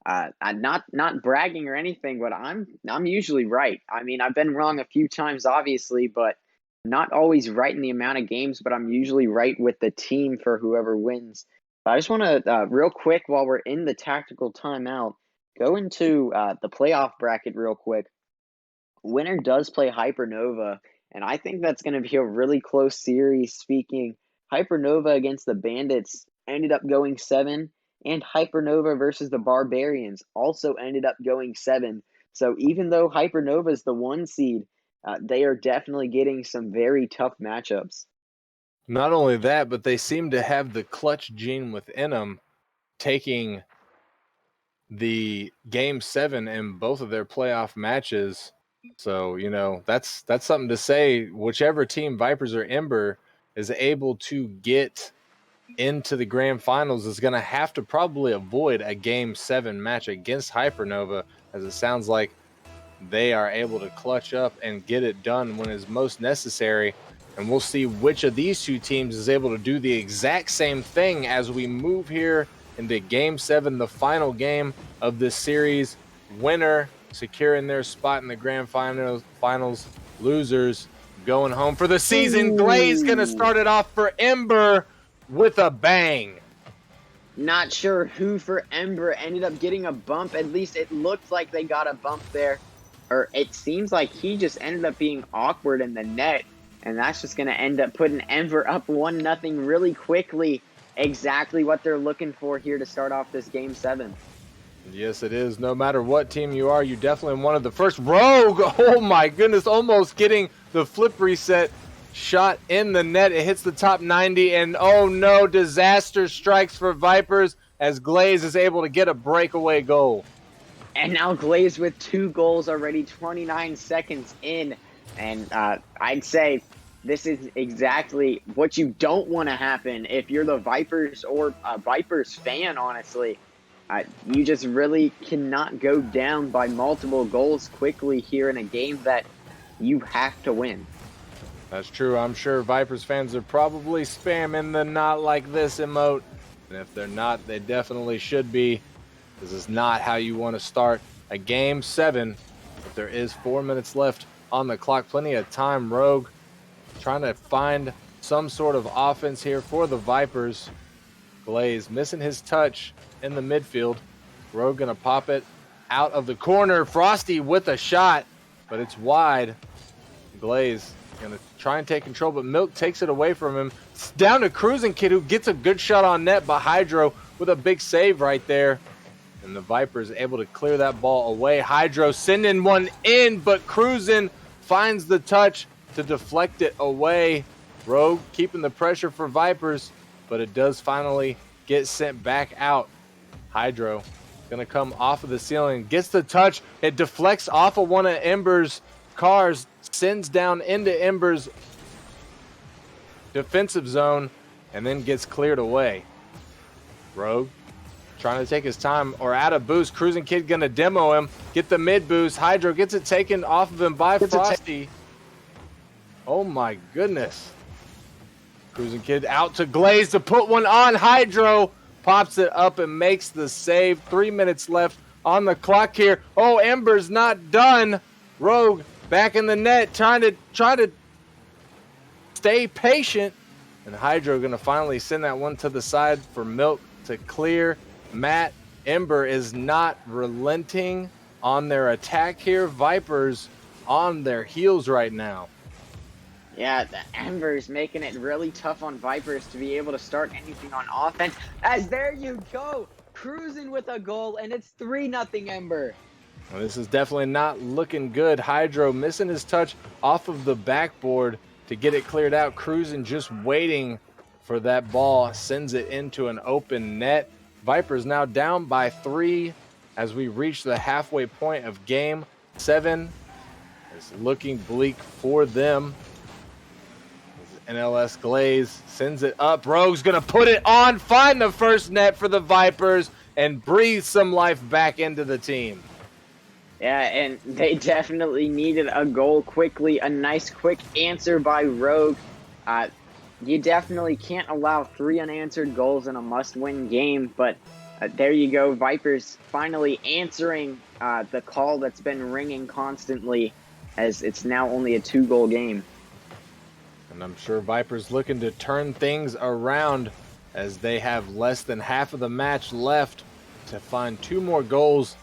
I'm not bragging or anything, but I'm usually right. I mean, I've been wrong a few times, obviously, but not always right in the amount of games. But I'm usually right with the team for whoever wins. I just want to real quick while we're in the tactical timeout, go into the playoff bracket real quick. Winner does play Hypernova, and I think that's going to be a really close series. Speaking, Hypernova against the Bandits ended up going 7, and Hypernova versus the Barbarians also ended up going 7. So even though Hypernova is the 1 seed, they are definitely getting some very tough matchups. Not only that, but they seem to have the clutch gene within them, taking the Game 7 in both of their playoff matches. So, that's something to say. Whichever team, Vipers or Ember, is able to get into the grand finals is going to have to probably avoid a Game 7 match against Hypernova, as it sounds like they are able to clutch up and get it done when it's most necessary. And we'll see which of these two teams is able to do the exact same thing as we move here into Game 7, the final game of this series. Winner securing their spot in the grand finals. Losers going home for the season. Glaze going to start it off for Ember with a bang. Not sure who for Ember ended up getting a bump. At least it looked like they got a bump there. Or it seems like he just ended up being awkward in the net. And that's just going to end up putting Ember up 1-0 really quickly. Exactly what they're looking for here to start off this Game 7. Yes, it is. No matter what team you are, you definitely wanted the first. Rogue, oh my goodness, almost getting the flip reset shot in the net. It hits the top 90, and oh no, disaster strikes for Vipers as Glaze is able to get a breakaway goal. And now Glaze with 2 goals already, 29 seconds in. And I'd say this is exactly what you don't want to happen if you're the Vipers or a Vipers fan, honestly. You just really cannot go down by multiple goals quickly here in a game that you have to win. That's true. I'm sure Vipers fans are probably spamming the not like this emote. And if they're not, they definitely should be. This is not how you want to start a Game 7. But there is 4 minutes left on the clock. Plenty of time. Rogue trying to find some sort of offense here for the Vipers. Glaze missing his touch in the midfield. Rogue gonna pop it out of the corner. Frosty with a shot, but it's wide. Glaze gonna try and take control, but Milk takes it away from him. It's down to Cruising Kid, who gets a good shot on net, but Hydro with a big save right there. And the Vipers able to clear that ball away. Hydro sending one in, but Cruising finds the touch to deflect it away. Rogue keeping the pressure for Vipers, but it does finally get sent back out. Hydro gonna come off of the ceiling, gets the touch. It deflects off of one of Ember's cars, sends down into Ember's defensive zone, and then gets cleared away. Rogue trying to take his time, or out of boost. Cruising Kid gonna demo him, get the mid boost. Hydro gets it taken off of him by Frosty. Oh my goodness. Cruising Kid out to Glaze to put one on. Hydro pops it up and makes the save. 3 minutes left on the clock here. Oh, Ember's not done. Rogue back in the net, trying to stay patient. And Hydro gonna finally send that one to the side for Milk to clear. Matt, Ember is not relenting. on their attack here. Vipers on their heels right now. Yeah, the Ember's making it really tough on Vipers to be able to start anything on offense. As there you go, cruising with a goal, and it's 3-0 Ember. Well, this is definitely not looking good. Hydro missing his touch off of the backboard to get it cleared out. Cruising just waiting for that ball, sends it into an open net. Vipers now down by 3 as we reach the halfway point of game 7. It's looking bleak for them. NLS Glaze sends it up. Rogue's going to put it on, find the first net for the Vipers, and breathe some life back into the team. Yeah, and they definitely needed a goal quickly. A nice quick answer by Rogue. You definitely can't allow 3 unanswered goals in a must-win game, but there you go. Vipers finally answering the call that's been ringing constantly, as it's now only a 2-goal game. And I'm sure Vipers looking to turn things around as they have less than half of the match left to find 2 more goals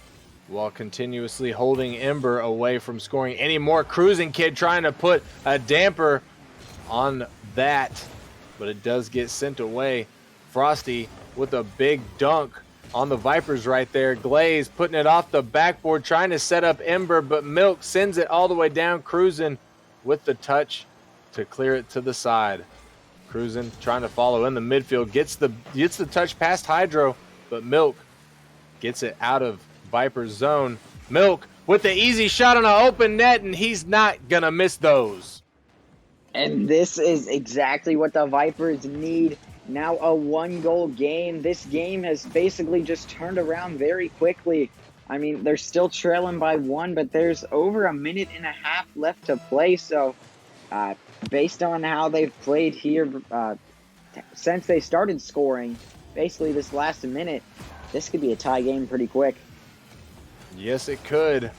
while continuously holding Ember away from scoring any more. Cruising Kid trying to put a damper on that, but it does get sent away. Frosty with a big dunk on the Vipers right there. Glaze putting it off the backboard, trying to set up Ember, but Milk sends it all the way down. Cruising with the touch to clear it to the side. Cruising trying to follow in the midfield, gets the touch past Hydro, but Milk gets it out of Viper's zone. Milk with the easy shot on an open net, and he's not gonna miss those. And this is exactly what the Vipers need. Now a 1-goal game. This game has basically just turned around very quickly. I mean, they're still trailing by 1, but there's over a minute and a half left to play. So based on how they've played here since they started scoring, basically this last minute, this could be a tie game pretty quick. Yes, it could.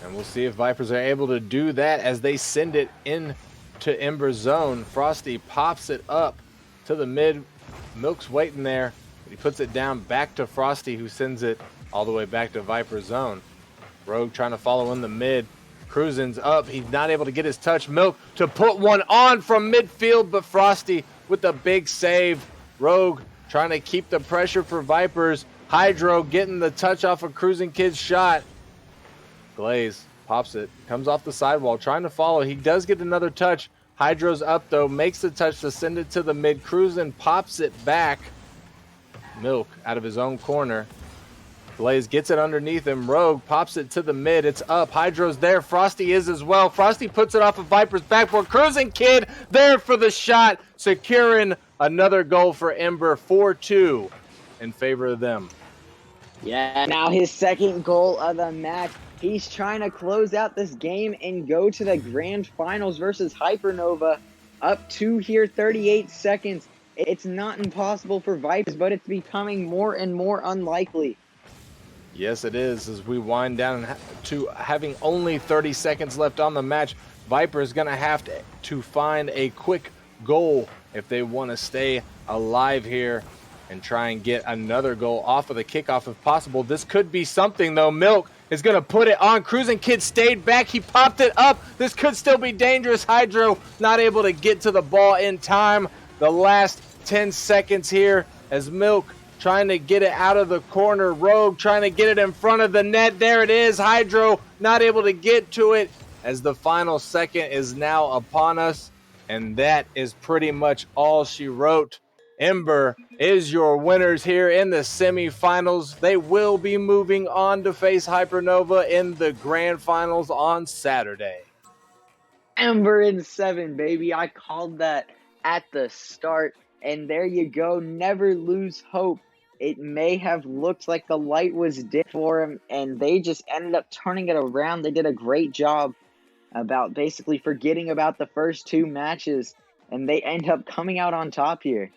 And we'll see if Vipers are able to do that as they send it in to Ember's zone. Frosty pops it up to the mid. Milk's waiting there, but he puts it down back to Frosty, who sends it all the way back to Viper's zone. Rogue trying to follow in the mid. Cruising's up. He's not able to get his touch. Milk to put one on from midfield, but Frosty with a big save. Rogue trying to keep the pressure for Vipers. Hydro getting the touch off of Cruising Kid's shot. Glaze pops it. Comes off the sidewall, trying to follow. He does get another touch. Hydro's up, though. Makes the touch to send it to the mid. Cruising pops it back. Milk out of his own corner. Glaze gets it underneath him. Rogue pops it to the mid. It's up. Hydro's there. Frosty is as well. Frosty puts it off of Viper's backboard. Cruising Kid there for the shot, securing another goal for Ember. 4-2 in favor of them. Yeah, now his second goal of the match. He's trying to close out this game and go to the grand finals versus Hypernova. Up 2 here, 38 seconds. It's not impossible for Vipers, but it's becoming more and more unlikely. Yes, it is. As we wind down to having only 30 seconds left on the match, Viper is going to have to find a quick goal if they want to stay alive here and try and get another goal off of the kickoff if possible. This could be something, though. Milk is going to put it on. Cruising Kid stayed back. He popped it up. This could still be dangerous. Hydro not able to get to the ball in time. The last 10 seconds here as Milk trying to get it out of the corner. Rogue trying to get it in front of the net. There it is. Hydro not able to get to it as the final second is now upon us. And that is pretty much all she wrote. Ember is your winners here in the semifinals. They will be moving on to face Hypernova in the grand finals on Saturday. Ember in 7, baby. I called that at the start. And there you go. Never lose hope. It may have looked like the light was dim for him, and they just ended up turning it around. They did a great job about basically forgetting about the first 2 matches, and they end up coming out on top here.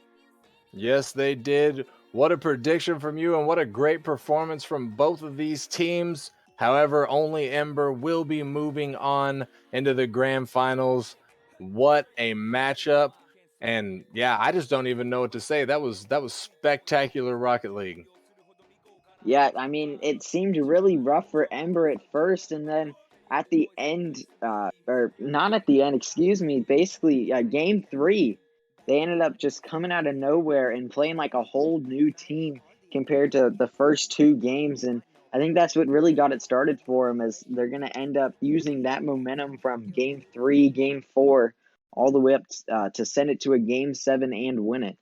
Yes, they did. What a prediction from you, and what a great performance from both of these teams. However, only Ember will be moving on into the grand finals. What a matchup. And yeah, I just don't even know what to say. That was spectacular, Rocket League. Yeah, I mean, it seemed really rough for Ember at first, and then at the end, or not at the end, excuse me, basically, game three, they ended up just coming out of nowhere and playing like a whole new team compared to the first two games. And I think that's what really got it started for them, as they're going to end up using that momentum from game three, game four, all the way up to send it to a game seven and win it.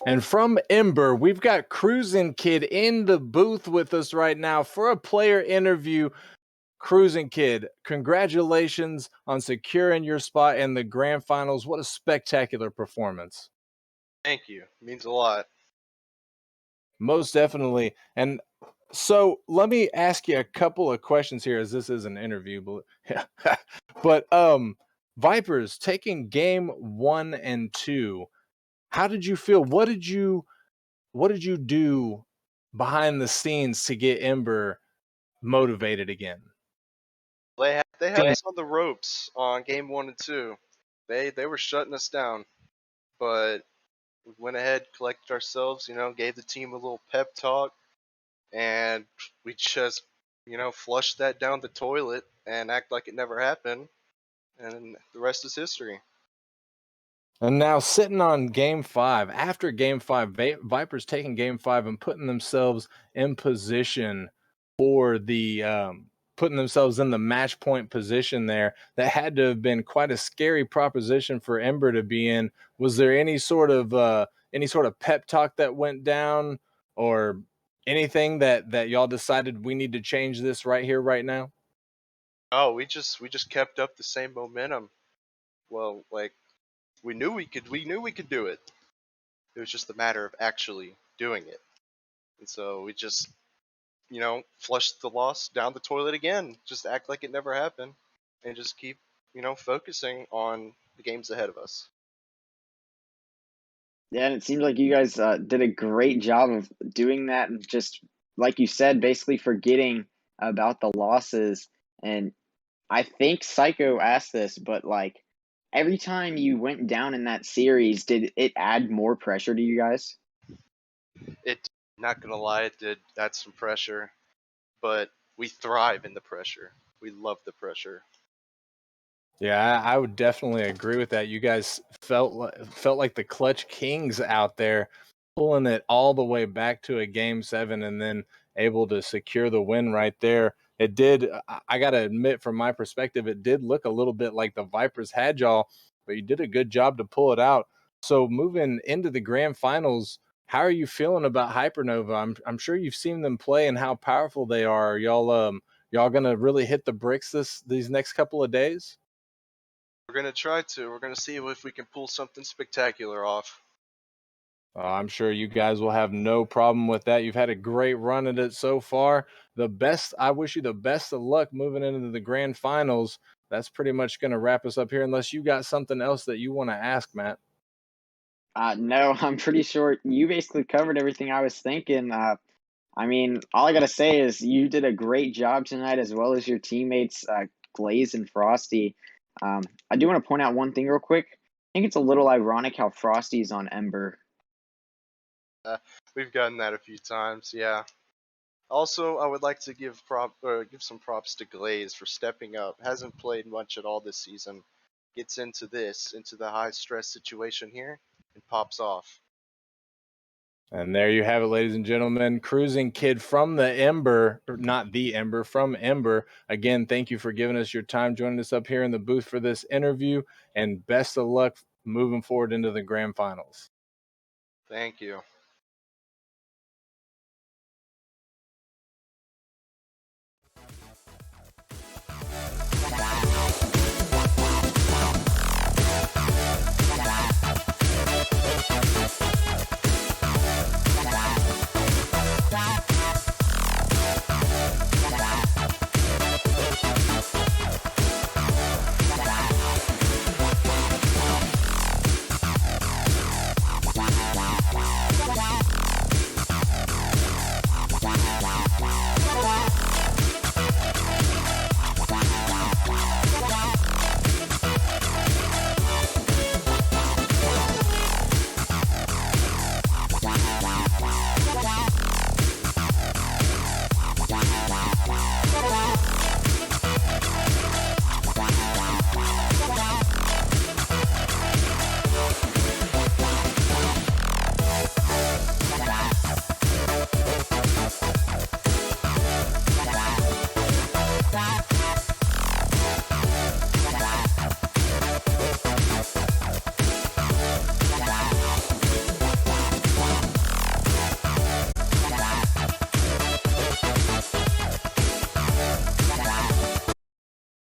And from Ember, we've got Cruising Kid in the booth with us right now for a player interview. Cruising Kid, congratulations on securing your spot in the grand finals. What a spectacular performance. Thank you. It means a lot. Most definitely. And so let me ask you a couple of questions here, as this is an interview, but yeah. But Vipers taking game 1 and 2. How did you feel? What did you do behind the scenes to get Ember motivated again? They had us on the ropes on game 1 and 2. They were shutting us down, but we went ahead, collected ourselves, gave the team a little pep talk, and we just, flushed that down the toilet and act like it never happened, and the rest is history. And now sitting on game 5, after game 5, Vipers taking game 5 and putting themselves in position for the putting themselves in the match point position there. That had to have been quite a scary proposition for Ember to be in. Was there any sort of pep talk that went down, or anything that y'all decided we need to change this right here, right now? Oh, we just kept up the same momentum. Well, like we knew we could do it. It was just a matter of actually doing it. And so we just, flush the loss down the toilet again. Just act like it never happened, and just keep, focusing on the games ahead of us. Yeah, and it seems like you guys did a great job of doing that, and just like you said, basically forgetting about the losses. And I think Psycho asked this, but like every time you went down in that series, did it add more pressure to you guys? It, not gonna lie, it did add some pressure, but we thrive in the pressure. We love the pressure. Yeah, I would definitely agree with that. You guys felt like the clutch kings out there, pulling it all the way back to a game 7 and then able to secure the win right there. It did. I got to admit, from my perspective, it did look a little bit like the Vipers had y'all, but you did a good job to pull it out. So moving into the grand finals, how are you feeling about Hypernova? I'm sure you've seen them play and how powerful they are. Y'all gonna really hit the bricks these next couple of days? We're gonna try to. We're gonna see if we can pull something spectacular off. I'm sure you guys will have no problem with that. You've had a great run at it so far. I wish you the best of luck moving into the grand finals. That's pretty much going to wrap us up here, unless you got something else that you want to ask, Matt. No, I'm pretty sure you basically covered everything I was thinking. I mean, all I gotta say is you did a great job tonight, as well as your teammates, Glaze and Frosty. I do want to point out one thing real quick. I think it's a little ironic how Frosty's on Ember. Uh, we've gotten that a few times, yeah. Also, I would like to give some props to Glaze for stepping up. Hasn't played much at all this season. Gets into the high stress situation here, and pops off. And there you have it, ladies and gentlemen. Cruising Kid from the Ember, or not the Ember, from Ember. Again, thank you for giving us your time, joining us up here in the booth for this interview, and best of luck moving forward into the grand finals. Thank you.